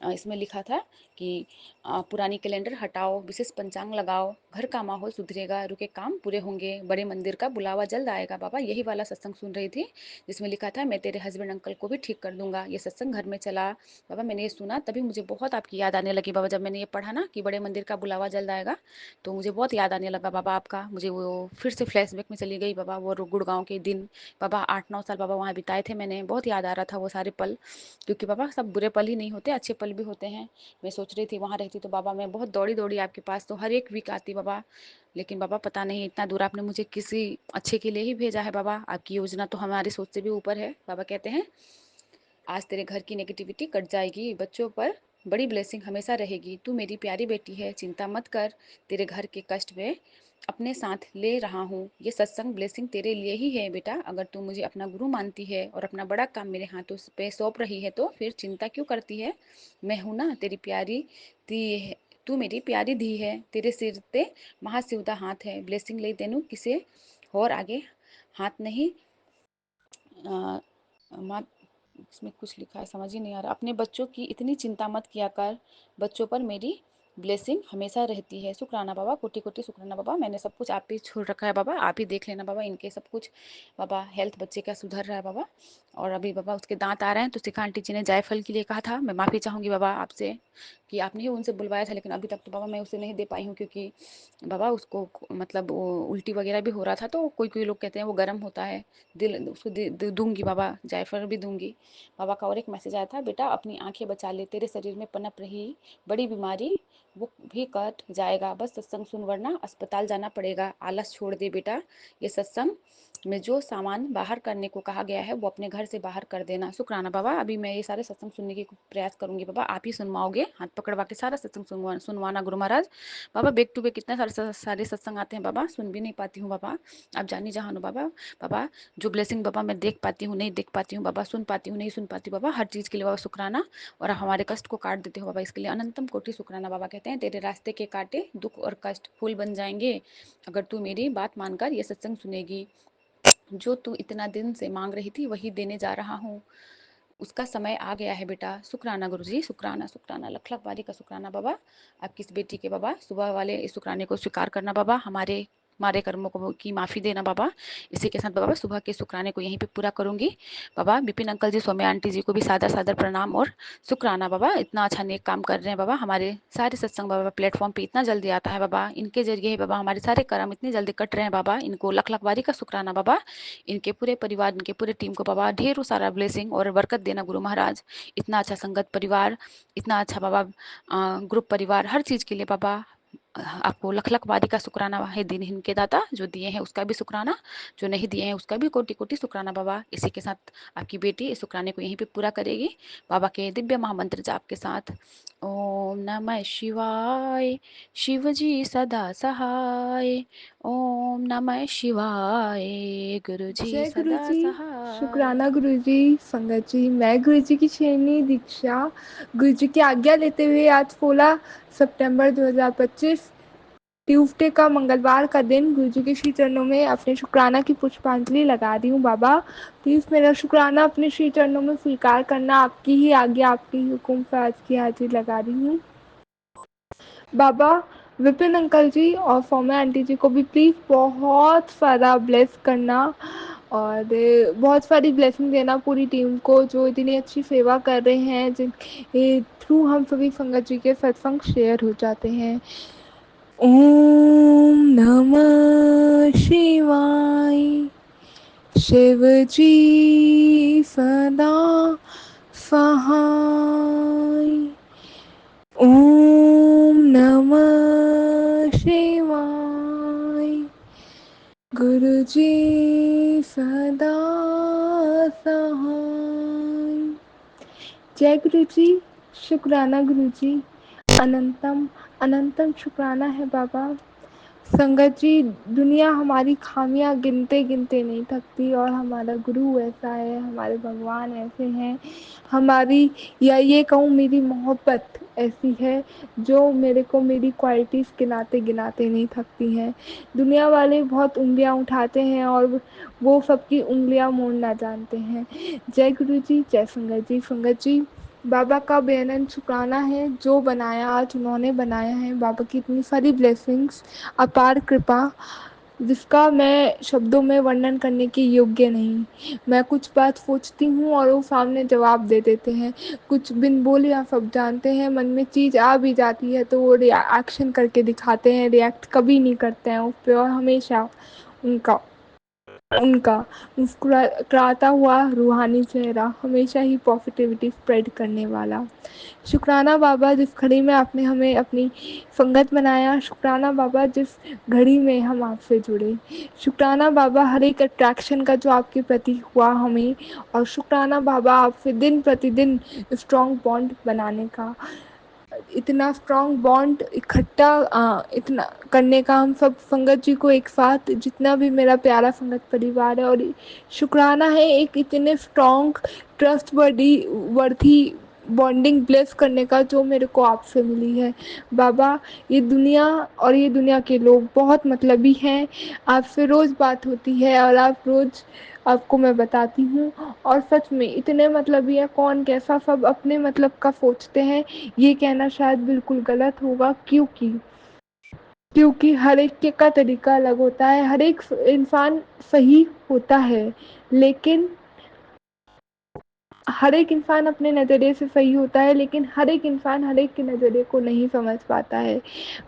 इसमें लिखा था कि पुरानी कैलेंडर हटाओ, विशेष पंचांग लगाओ, घर का माहौल सुधरेगा, रुके काम पूरे होंगे, बड़े मंदिर का बुलावा जल्द आएगा। बाबा यही वाला सत्संग सुन रही थी जिसमें लिखा था मैं तेरे हस्बैंड अंकल को भी ठीक कर दूंगा। ये सत्संग घर में चला बाबा, मैंने ये सुना तभी मुझे बहुत आपकी याद आने लगी बाबा। जब मैंने ये पढ़ा ना कि बड़े मंदिर का बुलावा जल्द आएगा, तो मुझे बहुत याद आने लगा बाबा आपका। मुझे वो फिर से फ्लैशबैक में चली गई बाबा, वो गुड़गांव के दिन बाबा, 8-9 साल बाबा वहाँ बिताए थे मैंने। बहुत याद आ रहा था वो सारे पल, क्योंकि बाबा सब बुरे पल ही नहीं होते, अच्छे पल भी होते हैं। मैं सोच रही थी वहाँ रहती तो बाबा मैं बहुत दौड़ी दौड़ी आपके पास तो हर एक वीक आती बाबा, लेकिन बाबा पता नहीं इतना दूर आपने मुझे किसी अच्छे के लिए ही भेजा है बाबा। आपकी योजना तो हमारी सोच से भी ऊपर है। बाबा कहते हैं आज तेरे घर की नेगेटिविटी कट जाएगी, बच्चों पर बड़ी ब्लेसिंग हमेशा रहेगी। तू मेरी प्यारी बेटी है, चिंता मत कर, तेरे घर के कष्ट में अपने साथ ले रहा हूँ। ये सत्संग ब्लेसिंग तेरे लिए ही है बेटा। अगर तू मुझे अपना गुरु मानती है और अपना बड़ा काम मेरे हाथों पे सौंप रही है तो फिर चिंता क्यों करती है। मैं हूं ना तेरी प्यारी धी है, तू मेरी प्यारी धी है, तेरे सिर पे महाशिव दा हाथ है। ब्लेसिंग ले तेनू किसे और आगे हाथ नहीं। माँ इसमें कुछ लिखा है समझ ही नहीं आ रहा। अपने बच्चों की इतनी चिंता मत किया कर, बच्चों पर मेरी ब्लेसिंग हमेशा रहती है। शुक्राना बाबा, कोटि कोटि शुक्राना बाबा। मैंने सब कुछ आप ही छोड़ रखा है बाबा, आप ही देख लेना बाबा इनके सब कुछ। बाबा हेल्थ बच्चे का सुधर रहा है बाबा, और अभी बाबा उसके दांत आ रहे हैं तो शिखा आंटी जी ने जायफल के लिए कहा था। मैं माफ़ी चाहूँगी बाबा आपसे कि आपने ही उनसे बुलवाया था, लेकिन अभी तक तो बाबा मैं उसे नहीं दे पाई हूँ, क्योंकि बाबा उसको मतलब वो उल्टी वगैरह भी हो रहा था, तो कोई कोई लोग कहते हैं वो गर्म होता है। दिल उसको दूंगी बाबा, जायफल भी दूंगी। बाबा का और एक मैसेज आया था, बेटा अपनी आंखें बचा ले, तेरे शरीर में पनप रही बड़ी बीमारी वो भी कट जाएगा। बस सत्संग सुन वरना अस्पताल जाना पड़ेगा। आलस छोड़ दे बेटा, ये सत्संग में जो सामान बाहर करने को कहा गया है वो अपने घर से बाहर कर देना। शुक्राना बाबा, अभी मैं ये सारे सत्संग सुनने की प्रयास करूंगी बाबा। आप ही सुनवाओगे, हाथ पकड़वा के सारा सत्संग सुनवाना गुरु महाराज। बाबा बैक टू बैक कितने सारे सत्संग आते हैं बाबा, सुन भी नहीं पाती हूँ बाबा। आप जानी जहान हो बाबा। बाबा जो ब्लेसिंग बाबा मैं देख पाती हूँ नहीं देख पाती हूँ बाबा, सुन पाती हूँ नहीं सुन पाती बाबा, हर चीज़ के लिए बाबा शुक्राना। और हमारे कष्ट को काट देते हो बाबा, इसके लिए अनंतम कोटि शुक्राना। बाबा कहते हैं तेरे रास्ते के कांटे दुख और कष्ट फूल बन जाएंगे अगर तू मेरी बात मानकर ये सत्संग सुनेगी। जो तू इतना दिन से मांग रही थी वही देने जा रहा हूँ, उसका समय आ गया है बेटा। शुक्राना गुरुजी, शुक्राना शुक्राना, लख लख बारी का शुक्राना बाबा। आपकी इस बेटी के बाबा सुबह वाले इस शुक्राने को स्वीकार करना बाबा, हमारे हमारे कर्मों को की माफ़ी देना बाबा। इसी के साथ बाबा सुबह के शुक्राने को यहीं पे पूरा करूंगी बाबा। विपिन अंकल जी, सौम्या आंटी जी को भी सादर सादर प्रणाम और शुक्राना बाबा। इतना अच्छा नेक काम कर रहे हैं बाबा। हमारे सारे सत्संग बाबा प्लेटफॉर्म पे इतना जल्दी आता है बाबा, इनके जरिए ही बाबा हमारे सारे कर्म इतने जल्दी कट रहे हैं बाबा। इनको लख लख बारी का शुक्राना बाबा। इनके पूरे परिवार, इनके पूरे टीम को बाबा ढेरों सारा ब्लेसिंग और बरकत देना गुरु महाराज। इतना अच्छा संगत परिवार, इतना अच्छा बाबा ग्रुप परिवार, हर चीज़ के लिए बाबा आपको लख लख बारी का शुक्राना है। दिन के दाता, जो दिए हैं उसका भी शुक्राना, जो नहीं दिए हैं उसका भी कोटि कोटि शुक्राना बाबा। इसी के साथ आपकी बेटी इस शुक्राने को यहीं पे पूरा करेगी बाबा के दिव्य महामंत्र जाप के साथ। ओम नमः शिवाय, शिव जी सदा सहाय। ओम नमः शिवाय, गुरु जी जय गुरु सदा जी। सहाय। शुक्राना गुरु जी। संगत जी, मैं गुरु जी की छेनी दीक्षा गुरु जी की आज्ञा लेते हुए आज 16 सितंबर 2025 ट्यूसडे का मंगलवार का दिन गुरु जी के श्री चरणों में अपने शुक्राना की पुष्पांजलि लगा रही हूँ। बाबा प्लीज़ मेरा शुक्राना अपने श्री चरणों में स्वीकार करना। आपकी ही आज्ञा, आपकी ही हुक्म पर आज की हाजिर लगा रही हूँ। बाबा विपिन अंकल जी और सौम्या आंटी जी को भी प्लीज़ बहुत सारा ब्लेस करना और बहुत सारी ब्लेसिंग देना पूरी टीम को जो इतनी अच्छी सेवा कर रहे हैं, जिनके थ्रू हम सभी संगत जी के सत्संग शेयर हो जाते हैं। ओम नमः शिवाय, शिव जी सदा सहाय। ओम नमः शिवाय, गुरुजी सदा सहाय। जय गुरुजी, शुक्राना गुरुजी, अनंतम अनंतम शुक्राना है बाबा। संगत जी, दुनिया हमारी खामियां गिनते गिनते नहीं थकती, और हमारा गुरु ऐसा है, हमारे भगवान ऐसे हैं, हमारी, या ये कहूँ मेरी मोहब्बत ऐसी है जो मेरे को मेरी क्वालिटीज़ गिनाते गिनाते नहीं थकती हैं। दुनिया वाले बहुत उंगलियां उठाते हैं और वो सबकी उंगलियां मोड़ना जानते हैं। जय गुरु जी, जय संगत जी। संगत जी, बाबा का बेअनंत शुक्राना है, जो बनाया आज उन्होंने बनाया है। बाबा की इतनी सारी ब्लेसिंग्स, अपार कृपा, जिसका मैं शब्दों में वर्णन करने के योग्य नहीं। मैं कुछ बात सोचती हूँ और वो सामने जवाब दे देते हैं। कुछ बिन बोले आप सब जानते हैं, मन में चीज़ आ भी जाती है तो वो एक्शन करके दिखाते हैं, रिएक्ट कभी नहीं करते हैं उस पर, और हमेशा उनका उनका मुस्कुराता हुआ रूहानी चेहरा, हमेशा ही पॉजिटिविटी स्प्रेड करने वाला। शुक्राना बाबा, जिस घड़ी में आपने हमें अपनी संगत बनाया। शुक्राना बाबा, जिस घड़ी में हम आपसे जुड़े। शुक्राना बाबा, हर एक अट्रैक्शन का जो आपके प्रति हुआ हमें। और शुक्राना बाबा, आपसे दिन प्रतिदिन स्ट्रॉन्ग बॉन्ड बनाने का, इतना स्ट्रॉन्ग बॉन्ड इकट्ठा इतना करने का, हम सब संगत जी को एक साथ, जितना भी मेरा प्यारा संगत परिवार है। और शुक्राना है एक इतने strong trust worthy bonding bless करने का जो मेरे को आपसे मिली है। बाबा, ये दुनिया और ये दुनिया के लोग बहुत मतलबी हैं। आपसे रोज़ बात होती है और आप रोज़, आपको मैं बताती हूँ, और सच में इतने मतलबी है, कौन कैसा, सब अपने मतलब का सोचते हैं। ये कहना शायद बिल्कुल गलत होगा, क्योंकि हर एक के का तरीका अलग होता है, हर एक इंसान सही होता है, लेकिन हर एक इंसान अपने नज़रिए से सही होता है, लेकिन हर एक इंसान हर एक के नज़रिए को नहीं समझ पाता है।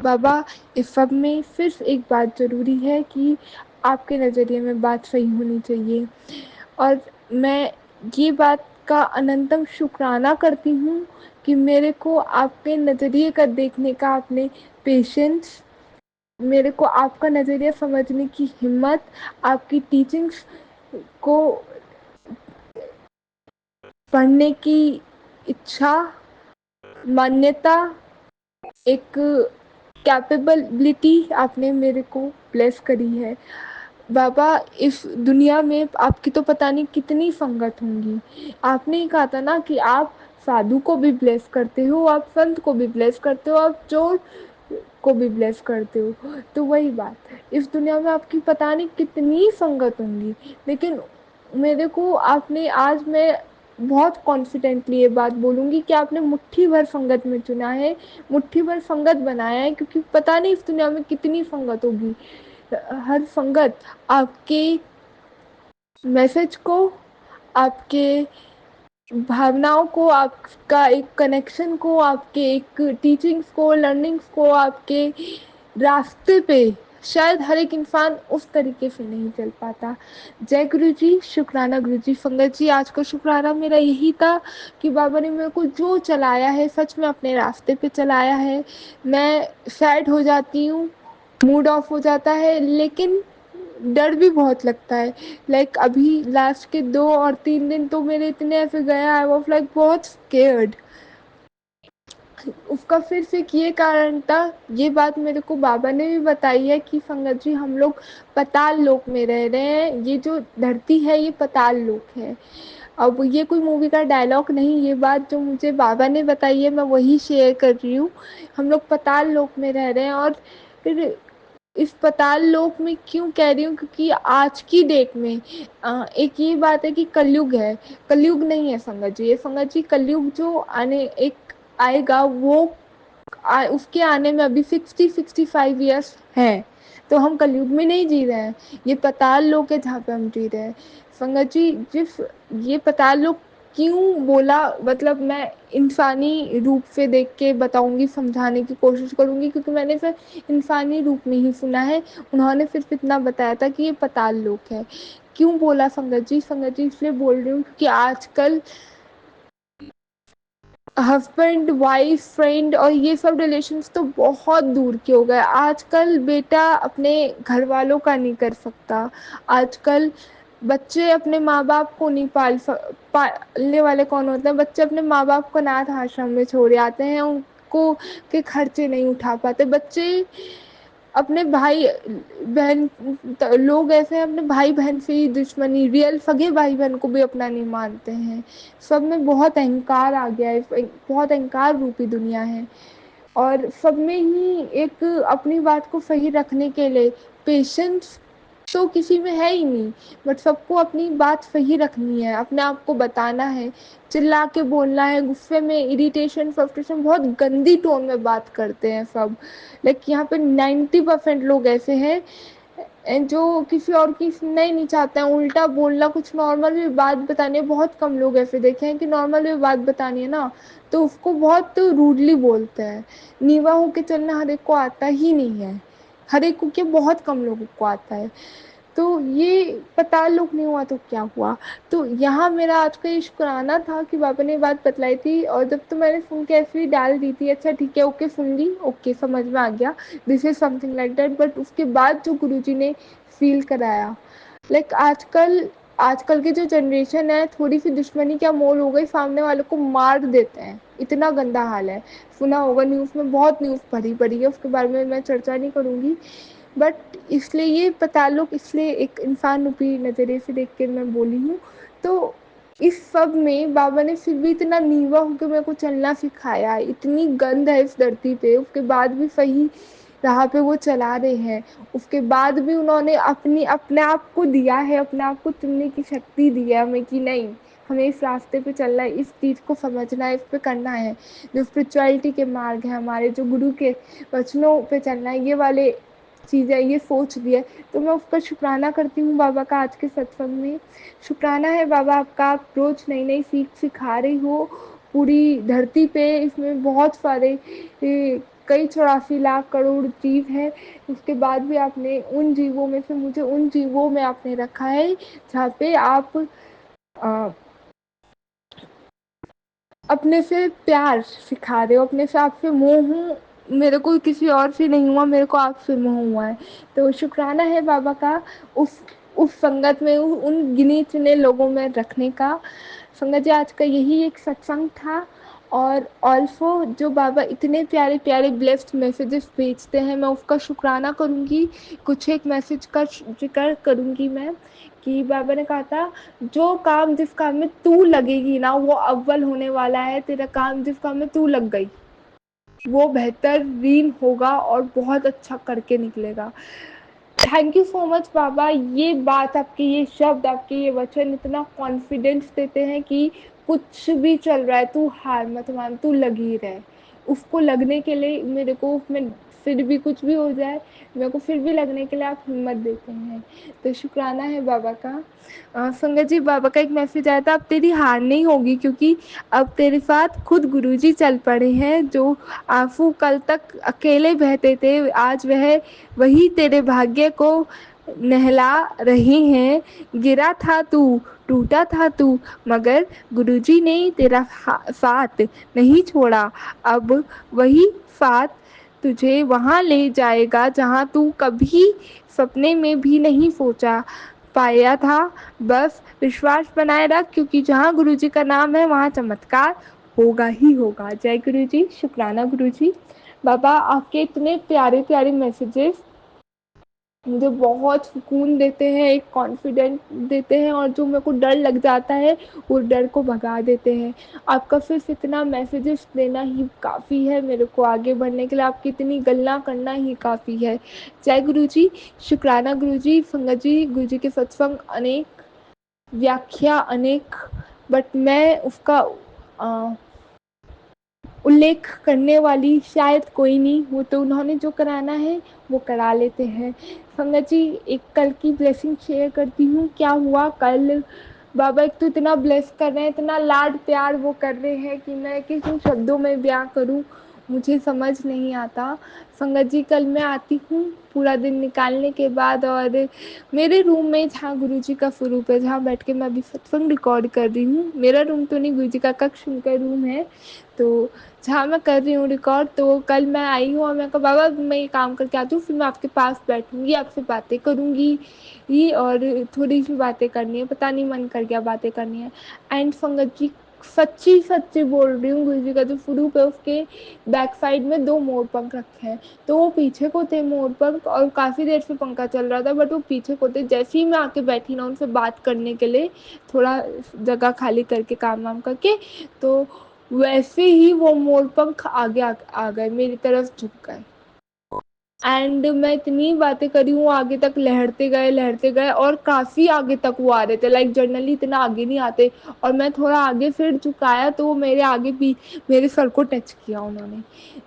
बाबा, इस सब में सिर्फ एक बात ज़रूरी है कि आपके नज़रिए में बात सही होनी चाहिए। और मैं ये बात का अनंतम शुक्राना करती हूँ कि मेरे को आपके नज़रिए का देखने का, आपने पेशेंस, मेरे को आपका नज़रिया समझने की हिम्मत, आपकी टीचिंग्स को पढ़ने की इच्छा, मान्यता, एक कैपेबिलिटी आपने मेरे को ब्लेस करी है। बाबा, इस दुनिया में आपकी तो पता नहीं कितनी संगत होंगी। आपने ही कहा था ना कि आप साधु को भी ब्लेस करते हो, आप संत को भी ब्लेस करते हो, आप चोर को भी ब्लेस करते हो। तो वही बात, इस दुनिया में आपकी पता नहीं कितनी संगत होंगी, लेकिन मेरे को आपने आज, मैं बहुत कॉन्फिडेंटली ये बात बोलूँगी कि आपने मुट्ठी भर संगत में चुना है, मुट्ठी भर संगत बनाया है, क्योंकि पता नहीं इस दुनिया में कितनी संगत होगी। हर संगत आपके मैसेज को, आपके भावनाओं को, आपका एक कनेक्शन को, आपके एक टीचिंग्स को, लर्निंग्स को, आपके रास्ते पे शायद हर एक इंसान उस तरीके से नहीं चल पाता। जय गुरु जी, शुक्राना गुरु जी। संगत जी, आज का शुक्राना मेरा यही था कि बाबा ने मेरे को जो चलाया है, सच में अपने रास्ते पे चलाया है। मैं सैड हो जाती हूँ, मूड ऑफ हो जाता है, लेकिन डर भी बहुत लगता है। लाइक अभी लास्ट के 2 और 3 दिन तो मेरे इतने ऐसे गया, आई वाज लाइक बहुत स्केयर्ड। उसका सिर्फ एक ये कारण था, ये बात मेरे को बाबा ने भी बताई है कि संगत जी, हम लोग पताल लोक में रह रहे हैं, ये जो धरती है ये पताल लोक है। अब ये कोई मूवी का डायलॉग नहीं, ये बात जो मुझे बाबा ने बताई है मैं वही शेयर कर रही हूँ। हम लोग पताल लोक में रह रहे हैं, और फिर इस पताल लोक में क्यों कह रही हूँ, क्योंकि आज की डेट में एक ये बात है कि कलयुग है, कलयुग नहीं है संगत जी, ये संगत जी कलयुग जो आने एक आएगा, वो उसके आने में अभी 60-65 ईयर्स हैं। तो हम कलयुग में नहीं जी रहे हैं, ये पताल लोक है जहाँ पे हम जी रहे हैं। संगत जी, जिस ये पताल लोक क्यों बोला, मतलब मैं इंसानी रूप से देख के बताऊंगी, समझाने की कोशिश करूंगी, क्योंकि मैंने फिर इंसानी रूप में ही सुना है। उन्होंने सिर्फ इतना बताया था कि ये पताल लोक है। क्यों बोला संगत जी? संगत जी इसलिए बोल रही हूँ क्योंकि आजकल हस्बैंड वाइफ फ्रेंड और ये सब रिलेशंस तो बहुत दूर के हो गए। आजकल बेटा अपने घर वालों का नहीं कर सकता। आजकल बच्चे अपने माँ बाप को नहीं पालने वाले कौन होते हैं, बच्चे अपने माँ बाप को अनाथ आश्रम में छोड़ आते हैं, उनको के खर्चे नहीं उठा पाते बच्चे। अपने भाई बहन लोग ऐसे हैं, अपने भाई बहन से ही दुश्मनी, रियल सगे भाई बहन को भी अपना नहीं मानते हैं। सब में बहुत अहंकार आ गया है, बहुत अहंकार रूपी दुनिया है। और सब में ही एक अपनी बात को सही रखने के लिए पेशेंस तो किसी में है ही नहीं, बट सबको अपनी बात सही रखनी है, अपने आप को बताना है, चिल्ला के बोलना है, गुस्से में इरिटेशन फ्रस्ट्रेशन बहुत गंदी टोन में बात करते हैं सब। लाइक यहाँ पे 90% लोग ऐसे हैं जो किसी और की सुनना ही नहीं चाहते हैं, उल्टा बोलना, कुछ नॉर्मल भी बात बतानी है, बहुत कम लोग ऐसे देखे हैं कि नॉर्मल भी बात बतानी है ना तो उसको बहुत रूडली बोलते हैं। नीवा होके चलना हर एक को आता ही नहीं है, हर एक को क्या, बहुत कम लोगों को आता है। तो ये पता लोग नहीं हुआ तो क्या हुआ। तो यहाँ मेरा आज का ये शुक्राना था कि पापा ने ये बात बतलाई थी, और जब तो मैंने सुन के ऐसे ही डाल दी थी, अच्छा ठीक है ओके सुन ली, ओके समझ में आ गया, this is something like that. But उसके बाद जो गुरुजी ने फील कराया, लाइक आजकल आजकल की जो जनरेशन है थोड़ी सी दुश्मनी क्या मोल हो गई, सामने वालों को मार देते हैं, इतना गंदा हाल है। सुना होगा न्यूज़ में, बहुत न्यूज़ भरी पड़ी है, उसके बारे में मैं चर्चा नहीं करूँगी। बट इसलिए ये पता लो, इसलिए एक इंसान रूपी नज़रिए से देख कर मैं बोली हूँ। तो इस सब में बाबा ने फिर भी इतना नीवा होकर मेरे को चलना सिखाया, इतनी गंद है इस धरती पे, उसके बाद भी सही राह पे वो चला रहे हैं। उसके बाद भी उन्होंने अपने आप को दिया है, अपने आप को चुनने की शक्ति दी है हमें कि नहीं, हमें इस रास्ते पे चलना है, इस चीज़ को समझना है, इस पे करना है। जो स्पिरिचुअलिटी के मार्ग है हमारे, जो गुरु के वचनों पे चलना है, ये वाले चीज़ है, ये सोच दी है। तो मैं उसका शुक्राना करती हूँ बाबा का आज के सत्संग में। शुक्राना है बाबा आपका, आप रोज़ नई नई सीख सिखा रही हो पूरी धरती पे। इसमें बहुत सारे कई 84 लाख करोड़ जीव हैं, उसके बाद भी आपने उन जीवों में से मुझे उन जीवों में आपने रखा है जहाँ पे आप आ, अपने से प्यार सिखा रहे हो, अपने से आपसे मोह हूँ, मेरे को किसी और से नहीं हुआ, मेरे को आपसे मोह हुआ है। तो शुक्राना है बाबा का उस संगत में, उन गिने चुने लोगों में रखने का। संगत जी आज का यही एक सत्संग था। और ऑल्सो जो बाबा इतने प्यारे प्यारे ब्लेस्ड मैसेजेस भेजते हैं, मैं उसका शुक्राना करूँगी। कुछ एक मैसेज का जिक्र करूँगी मैं, कि बाबा ने कहा था जो काम जिस काम में तू लगेगी ना वो अव्वल होने वाला है, तेरा काम जिस काम में तू लग गई वो बेहतरीन होगा और बहुत अच्छा करके निकलेगा। थैंक यू सो मच बाबा, ये बात आपके, ये शब्द आपके, ये वचन इतना कॉन्फिडेंस देते हैं कि कुछ भी चल रहा है तू हार मत मान, तू लगी रहे। उसको लगने के लिए मेरे को उसमें फिर भी कुछ भी हो जाए, मेरे को फिर भी लगने के लिए आप हिम्मत देते हैं। तो शुक्राना है बाबा का। संगत जी बाबा का एक मैसेज आया था, अब तेरी हार नहीं होगी क्योंकि अब तेरे साथ खुद गुरुजी चल पड़े हैं। जो आंसू कल तक अकेले बहते थे आज वही तेरे भाग्य को नहला रही हैं। गिरा था तू, टूटा था तू, मगर गुरुजी ने तेरा साथ नहीं छोड़ा। अब वही साथ तुझे वहाँ ले जाएगा जहाँ तू कभी सपने में भी नहीं सोचा पाया था। बस विश्वास बनाए रख, क्योंकि जहाँ गुरुजी का नाम है वहाँ चमत्कार होगा ही होगा। जय गुरुजी, शुक्राना गुरुजी। बाबा आपके इतने प्यारे प्यारे मैसेजेस मुझे बहुत सुकून देते हैं, एक कॉन्फिडेंट देते हैं, और जो मेरे को डर लग जाता है वो डर को भगा देते हैं। आपका सिर्फ इतना मैसेजेस देना ही काफ़ी है मेरे को आगे बढ़ने के लिए, आपकी इतनी गल्ला करना ही काफ़ी है। जय गुरु जी, शुक्राना गुरु जी। संगत जी, गुरु जी के सत्संग अनेक, व्याख्या अनेक, बट मैं उसका उल्लेख करने वाली शायद कोई नहीं, वो तो उन्होंने जो कराना है वो करा लेते हैं। संगत जी एक कल की ब्लेसिंग शेयर करती हूँ। क्या हुआ कल, बाबा एक तो इतना ब्लेस कर रहे हैं, इतना लाड प्यार वो कर रहे हैं कि मैं किन शब्दों में बयां करूँ। मुझे समझ नहीं आता। संगत जी कल मैं आती हूँ पूरा दिन निकालने के बाद, और मेरे रूम में जहाँ गुरुजी का स्वरूप है, जहाँ बैठ के मैं अभी सत्संग रिकॉर्ड कर रही हूँ, मेरा रूम तो नहीं, गुरुजी का कक्ष उनका रूम है, तो जहाँ मैं कर रही हूँ रिकॉर्ड, तो कल मैं आई हूँ और मैं कहा बाबा मैं ये काम करके आती हूँ, फिर मैं आपके पास बैठूँगी, आपसे बातें करूँगी ये, और थोड़ी सी बातें करनी है, पता नहीं मन कर गया बातें करनी है। एंड संगत जी सच्ची सच्ची बोल रही हूँ, गुरु जी का जो स्वरूप है उसके बैक साइड में 2 मोर पंख रखे हैं, तो वो पीछे को थे मोर पंख, और काफ़ी देर से पंखा चल रहा था बट वो पीछे को थे। जैसे ही मैं आके बैठी ना उनसे बात करने के लिए, थोड़ा जगह खाली करके काम वाम करके, तो वैसे ही वो मोर पंख आगे आ गए, मेरी तरफ झुक गए। एंड मैं इतनी बातें करी हूँ, आगे तक लहरते गए और काफ़ी आगे तक वो आ रहे थे, लाइक जनरली इतना आगे नहीं आते, और मैं थोड़ा आगे फिर झुकाया तो वो मेरे आगे भी मेरे सर को टच किया उन्होंने।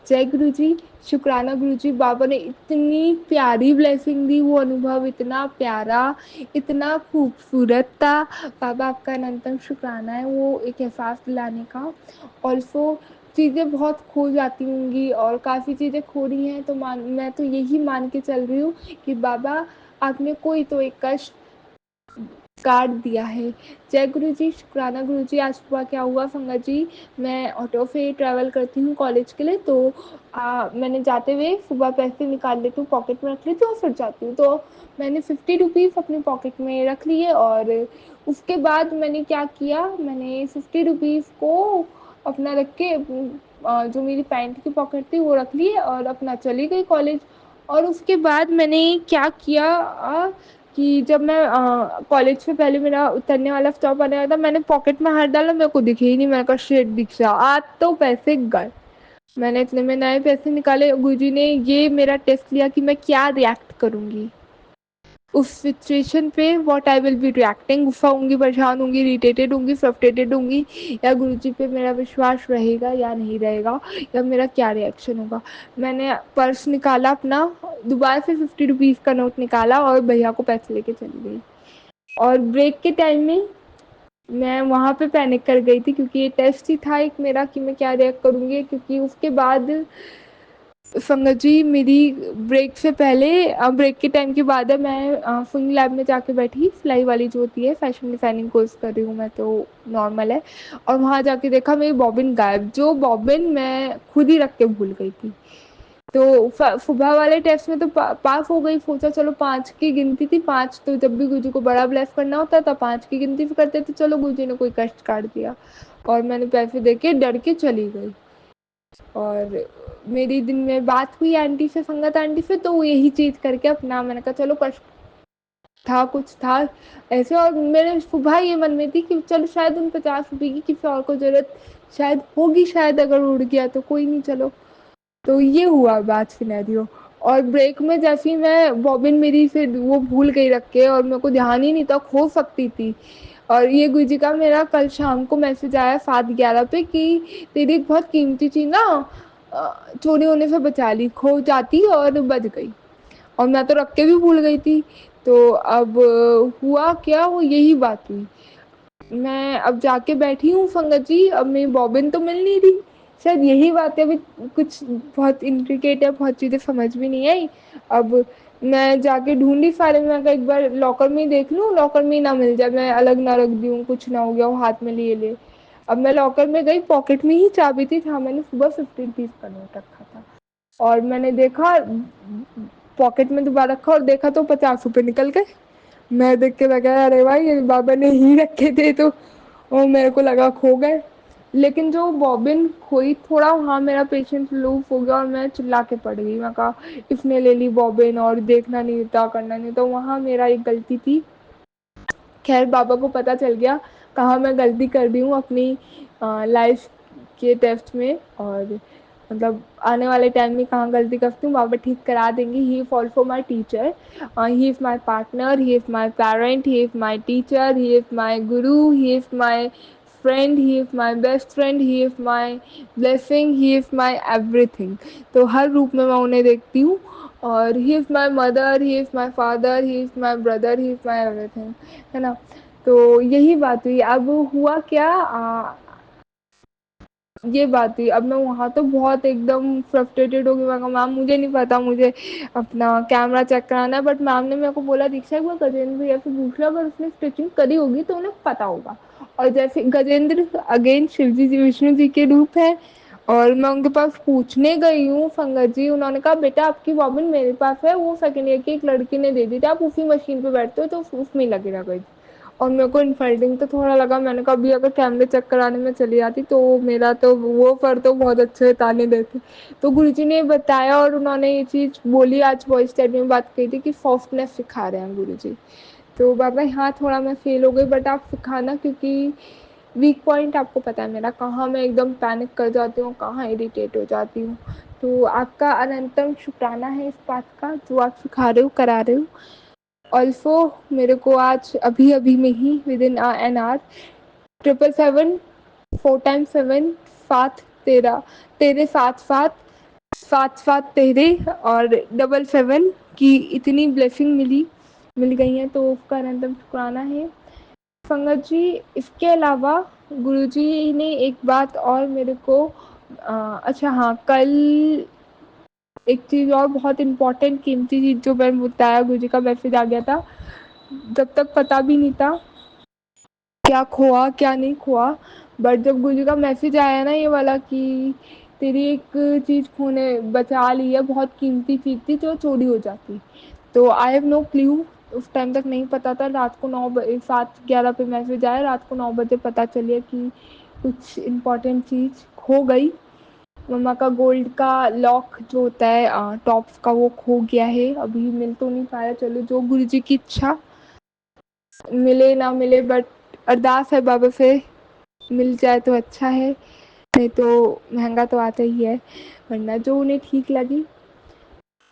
जय गुरु जी, शुक्राना गुरु जी, बाबा ने इतनी प्यारी ब्लेसिंग दी, वो अनुभव इतना प्यारा, इतना खूबसूरत था। बाबा आपका अनंतम शुक्राना है वो एक एहसास दिलाने का। ऑल्सो चीज़ें बहुत खो जाती होंगी और काफ़ी चीज़ें खो रही हैं, तो मैं तो यही मान के चल रही हूँ कि बाबा आपने कोई तो एक कष्ट काट दिया है। जय गुरु जी, शुक्राना गुरु जी। आज सुबह क्या हुआ संगत जी, मैं ऑटो से ट्रैवल करती हूँ कॉलेज के लिए, तो मैंने जाते हुए सुबह पैसे निकाल लेती हूँ, पॉकेट में रख लेती हूँ और फिर जाती हूँ, तो मैंने 50 रुपीज़ अपने पॉकेट में रख लिए, और उसके बाद मैंने क्या किया, मैंने 50 रुपीज़ को अपना रख के जो मेरी पैंट की पॉकेट थी वो रख ली और अपना चली गई कॉलेज। और उसके बाद मैंने क्या किया कि जब मैं कॉलेज से पहले मेरा उतरने वाला स्टॉप आने वाला था, मैंने पॉकेट में हाथ डाला, मेरे को दिखे ही नहीं, मैंने कहा शेट दीक्षा आज तो पैसे गए। मैंने इतने में नए पैसे निकाले, गुरुजी ने ये मेरा टेस्ट लिया कि मैं क्या रिएक्ट करूँगी उस सिचुएशन पे, what I will be reacting, गुस्सा होंगी, परेशान होंगी, इरिटेटेड होंगी, फ्रस्ट्रेटेड होंगी, या गुरुजी पे मेरा विश्वास रहेगा या नहीं रहेगा, या मेरा क्या रिएक्शन होगा। मैंने पर्स निकाला अपना, दोबारा से 50 रुपीज़ का नोट निकाला और भैया को पैसे लेके चली गई। और ब्रेक के टाइम में मैं वहाँ पे पैनिक कर गई थी, क्योंकि ये टेस्ट ही था एक मेरा कि मैं क्या रिएक्ट करूँगी, क्योंकि उसके बाद संगत जी मेरी ब्रेक से पहले ब्रेक के टाइम के बाद है, मैं स्विंग लैब में जाके बैठी, सिलाई वाली जो होती है, फैशन डिज़ाइनिंग कोर्स कर रही हूँ मैं, तो नॉर्मल है, और वहाँ जाके देखा मेरी बॉबिन गायब, जो बॉबिन मैं खुद ही रख के भूल गई थी। तो सुबह वाले टेस्ट में तो पास हो गई, सोचा चलो 5 की गिनती थी, 5 तो जब भी गुरुजी को बड़ा ब्लेस करना होता था 5 की गिनती करते थे, चलो गुरुजी ने कोई कष्ट काट दिया, और मैंने पैसे दे के डर के चली गई। और मेरी दिन में बात हुई आंटी से, संगत आंटी से, तो यही चीज़ करके अपना मैंने कहा चलो कष्ट था, कुछ था ऐसे, और मेरे सुबह ये मन में थी कि चलो शायद उन 50 रुपये की किसी और को ज़रूरत शायद होगी, शायद अगर उड़ गया तो कोई नहीं, चलो। तो ये हुआ बात सिनेरियो। और ब्रेक में जैसे ही मैं बॉबिन मेरी फिर वो भूल गई रख के, और मेरे को ध्यान ही नहीं था, खो सकती थी। और ये गुरुजी का मेरा कल शाम को मैसेज आया 7:11 पे कि तेरी एक बहुत कीमती चीज़ ना चोरी होने से बचा ली, खो जाती और बच गई, और मैं तो रख के भी भूल गई थी। तो अब हुआ क्या, वो यही बात हुई। मैं अब जाके बैठी हूँ संगत जी, अब मेरी बॉबिन तो मिल नहीं रही, शायद यही बात है, अभी कुछ बहुत इंट्रिकेट है, बहुत चीज़ें समझ भी नहीं आई। अब मैं जाके ढूंढी सारे में, अगर एक बार लॉकर में ही देख लूँ, लॉकर में ही ना मिल जाए, मैं अलग ना रख दूँ, कुछ ना हो गया वो हाथ में लिए ले। अब मैं लॉकर में गई, पॉकेट में ही चाबी थी, जहाँ मैंने सुबह 50 रुपीज़ का नोट रखा था, और मैंने देखा पॉकेट में दोबारा रखा और देखा तो 50 रुपये निकल गए। मैं देख के लगा अरे भाई ये बाबा ने ही रखे थे, तो वो मेरे को लगा खो गए। लेकिन जो बॉबिन खोई, थोड़ा वहाँ मेरा पेशेंस लूज हो गया और मैं चिल्ला के पड़ गई, मैं कहा इसने ले ली बॉबिन और देखना नहीं था, करना नहीं, तो वहाँ मेरा एक गलती थी। खैर बाबा को पता चल गया कहाँ मैं गलती कर रही हूँ अपनी लाइफ के टेस्ट में, और मतलब आने वाले टाइम में कहाँ गलती करती हूँ, बाबा ठीक करा देंगे। He is also my teacher, he is my partner, he is my parent, he is my teacher, he is my guru, he is my friend, he is my best friend, he is my blessing, he is my everything. तो हर रूप में मैं उन्हें देखती हूँ, और he is my mother, he is my father, he is my brother, he is my everything, है ना। तो यही बात हुई। अब हुआ क्या, ये बात थी। अब मैं वहाँ तो बहुत एकदम फ्रस्ट्रेटेड हो गई। मैं कहा मैम मुझे नहीं पता, मुझे अपना कैमरा चेक कराना है। बट मैम ने मेरे को बोला दीक्षा एक बार गजेंद्र भैया से पूछ लो, अगर उसने स्टिचिंग करी होगी तो उन्हें पता होगा। और जैसे गजेंद्र अगेन शिव जी विष्णु जी के रूप है, और मैं उनके पास पूछने गई हूँ संगत जी, उन्होंने कहा बेटा आपकी बॉबिन मेरे पास है, वो सेकेंड ईयर की एक लड़की ने दे दी थी, आप उसी मशीन पे बैठते हो तो उसमें ही लगी रह गई। और मेरे को इनफल्टिंग तो थोड़ा लगा। मैंने कहा अभी अगर कैमरे चेक कराने में चली जाती तो मेरा तो वो पर तो बहुत अच्छे ताने देते। तो गुरुजी ने बताया और उन्होंने ये चीज़ बोली, आज वॉइस चैट में बात कही थी कि सॉफ्टनेस सिखा रहे हैं गुरुजी। तो बाबा यहाँ थोड़ा मैं फेल हो गई, बट आप सिखाना, क्योंकि वीक पॉइंट आपको पता है मेरा, कहाँ मैं एकदम पैनिक कर जाती हूँ, कहाँ इरिटेट हो जाती हूँ। तो आपका अनंतम शुक्राना है इस बात का जो आप सिखा रहे हो, करा रहे हो। ऑल्सो मेरे को आज अभी अभी में ही within an hour 777 4 time 7 सात तेरह तेरे साथ साथ साथ साथ तेरे और 777 की इतनी ब्लेसिंग मिल गई है, तो उसका अनंतम शुक्राना है संगत जी। इसके अलावा गुरुजी ने एक बात और मेरे को अच्छा हाँ, कल एक चीज़ और बहुत इम्पोर्टेंट कीमती चीज़ जो मैंने बताया, गुरुजी का मैसेज आ गया था, जब तक पता भी नहीं था क्या खोआ क्या नहीं खोआ। बट जब गुरुजी का मैसेज आया ना ये वाला कि तेरी एक चीज़ खोने बचा ली है, बहुत कीमती चीज़ थी जो चोरी हो जाती, तो आई हैव नो क्ल्यू। उस टाइम तक नहीं पता था। रात को 9 बजे 7:11 पे मैसेज आया, रात को 9 बजे पता चलिए कि कुछ इम्पोर्टेंट चीज़ खो गई। मम्मा का गोल्ड का लॉक जो होता है टॉप्स का, वो खो गया है, अभी मिल तो नहीं पाया। चलो जो गुरुजी की इच्छा, मिले ना मिले, बट अरदास है बाबा से मिल जाए तो अच्छा है, नहीं तो महंगा तो आता ही है। वरना जो उन्हें ठीक लगी,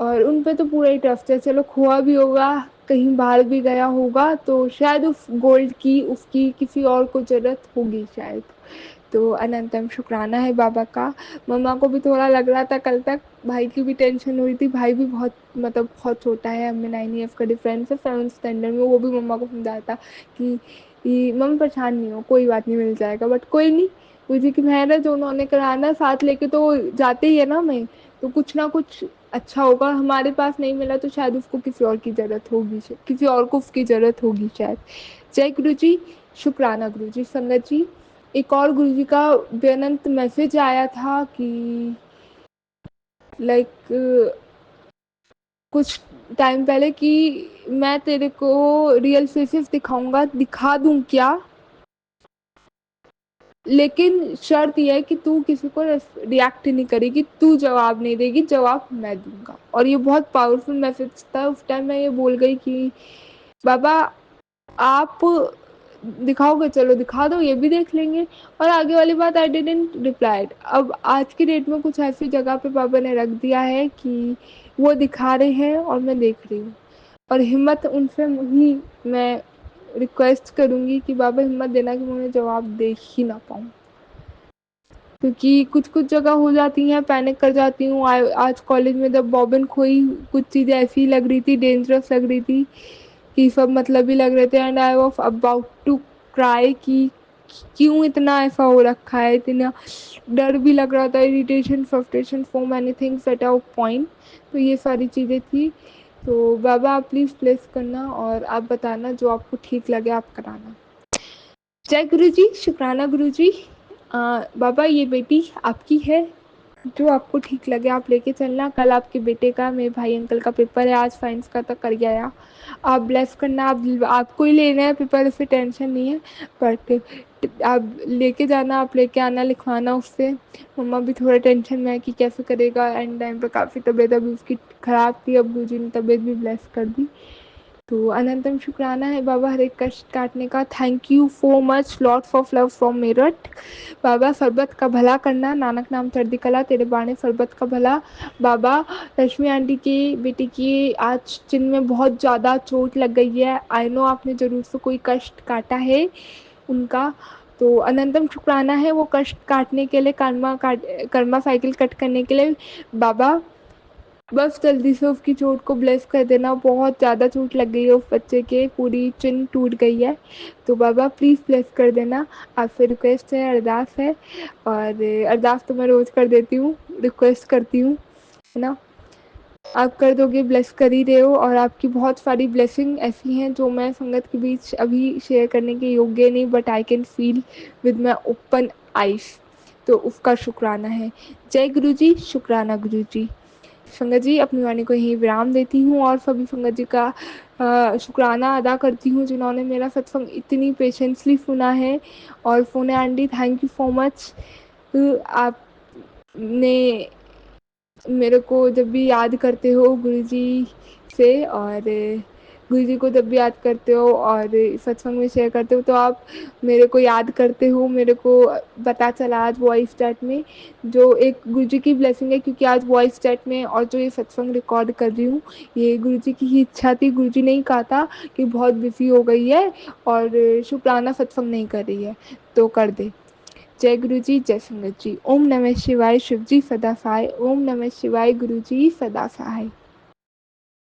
और उन पे तो पूरा ही ट्रस्ट है। चलो खोआ भी होगा, कहीं बाहर भी गया होगा, तो शायद उस गोल्ड की उसकी किसी और को ज़रूरत होगी शायद। तो अनंतम शुक्राना है बाबा का। मम्मा को भी थोड़ा लग रहा था कल तक, भाई की भी टेंशन हो रही थी। भाई भी बहुत मतलब बहुत छोटा है, हमें 9 ईयर्स का डिफरेंस है, 7th स्टैंडर्ड में। वो भी मम्मा को समझाया था कि मम्मी परेशान नहीं हो, कोई बात नहीं, मिल जाएगा। बट कोई नहीं, मुझे की मेहनत जो उन्होंने कराना साथ लेके तो जाते ही है ना मैं, तो कुछ ना कुछ अच्छा होगा। हमारे पास नहीं मिला तो शायद उसको किसी और की ज़रूरत होगी, किसी और को उसकी ज़रूरत होगी शायद। जय गुरु जी, शुक्राना गुरु जी। संगत जी, एक और गुरु जी का बेअनंत मैसेज आया था कि लाइक कुछ टाइम पहले कि मैं तेरे को रियल फेसेस दिखाऊंगा, दिखा दूं क्या, लेकिन शर्त यह है कि तू किसी को रिएक्ट नहीं करेगी, तू जवाब नहीं देगी, जवाब मैं दूंगा। और ये बहुत पावरफुल मैसेज था। उस टाइम मैं ये बोल गई कि बाबा आप दिखाओगे, चलो दिखा दो, ये भी देख लेंगे। और आगे वाली बात आई डिडंट रिप्लाइड। अब आज की डेट में कुछ ऐसी जगह पे बाबा ने रख दिया है कि वो दिखा रहे हैं और मैं देख रही हूँ। और हिम्मत उनसे ही मैं रिक्वेस्ट करूँगी कि बाबा हिम्मत देना कि मैं उन्हें जवाब दे ही ना पाऊँ, क्योंकि कुछ कुछ जगह हो जाती हैं, पैनिक कर जाती हूँ। आज कॉलेज में जब बॉबिन खोई, कुछ चीज़ें ऐसी लग रही थी, डेंजरस लग रही थी कि सब मतलब ही लग रहे थे। And I was about to cry कि क्यों इतना ऐसा हो रखा है, इतना डर भी लग रहा था, irritation, frustration, so many things at a point. तो ये सारी चीज़ें थी। तो बाबा आप प्लीज़ प्लेस करना और आप बताना जो आपको ठीक लगे आप कराना। जय गुरु जी, शुक्राना गुरु जी। बाबा ये बेटी आपकी है, जो आपको ठीक लगे आप लेके चलना। कल आपके बेटे का, मेरे भाई अंकल का पेपर है, आज साइंस का तो कर गया। आप ब्लेस करना, आपको ही लेना है पेपर, इससे टेंशन नहीं है। बट आप लेके जाना, आप लेके आना, लिखवाना उससे। मम्मा भी थोड़ा टेंशन में है कि कैसे करेगा। एंड टाइम पे काफ़ी तबीयत अभी उसकी ख़राब थी, अब गुरुजी ने तबीयत भी ब्लेस कर दी। तो अनंतम शुक्राना है बाबा हर एक कष्ट काटने का। Thank you so much, lots of love from Meerut. बाबा सरबत का भला करना, नानक नाम चढ़दी कला, तेरे बाणे सरबत का भला। बाबा रश्मि आंटी की बेटी की आज चिन में बहुत ज़्यादा चोट लग गई है। आई नो आपने ज़रूर से कोई कष्ट काटा है उनका, तो अनंतम शुक्राना है वो कष्ट काटने के लिए, कर्मा साइकिल कट करने के लिए। बाबा बस जल्दी से उसकी चोट को ब्लेस कर देना, बहुत ज़्यादा चोट लग गई है उस बच्चे के, पूरी चिन टूट गई है, तो बाबा प्लीज़ ब्लेस कर देना। आपसे रिक्वेस्ट है, अरदास है, और अरदास तो मैं रोज़ कर देती हूँ, रिक्वेस्ट करती हूँ, है ना। आप कर दोगे, ब्लेस कर ही रहे हो, और आपकी बहुत सारी ब्लेसिंग ऐसी हैं जो मैं संगत के बीच अभी शेयर करने के योग्य नहीं, but I can feel with my open eyes, तो उसका शुक्राना है। जय गुरु जी, शुक्राना गुरु जी। संगत जी, अपनी वाणी को यहीं विराम देती हूँ, और सभी संगत जी का शुक्राना अदा करती हूँ जिन्होंने मेरा सत्संग इतनी पेशेंसली सुना है। और phone aunty, thank you so much. आपने मेरे को जब भी याद करते हो गुरुजी से, और गुरुजी को जब भी याद करते हो और सत्संग में शेयर करते हो, तो आप मेरे को याद करते हो। मेरे को पता चला आज वॉइस चैट में, जो एक गुरुजी की ब्लेसिंग है, क्योंकि आज वॉइस चैट में और जो ये सत्संग रिकॉर्ड कर रही हूँ, ये गुरुजी की ही इच्छा थी। गुरुजी ने ही कहा था कि बहुत बिजी हो गई है और शुक्राना सत्संग नहीं कर रही है, तो कर दे। जय गुरु जी, जय संगत जी। ओम नमः शिवाय, शिव जी सदा सहाय। ओम नमः शिवाय, गुरु जी सदा सहाय।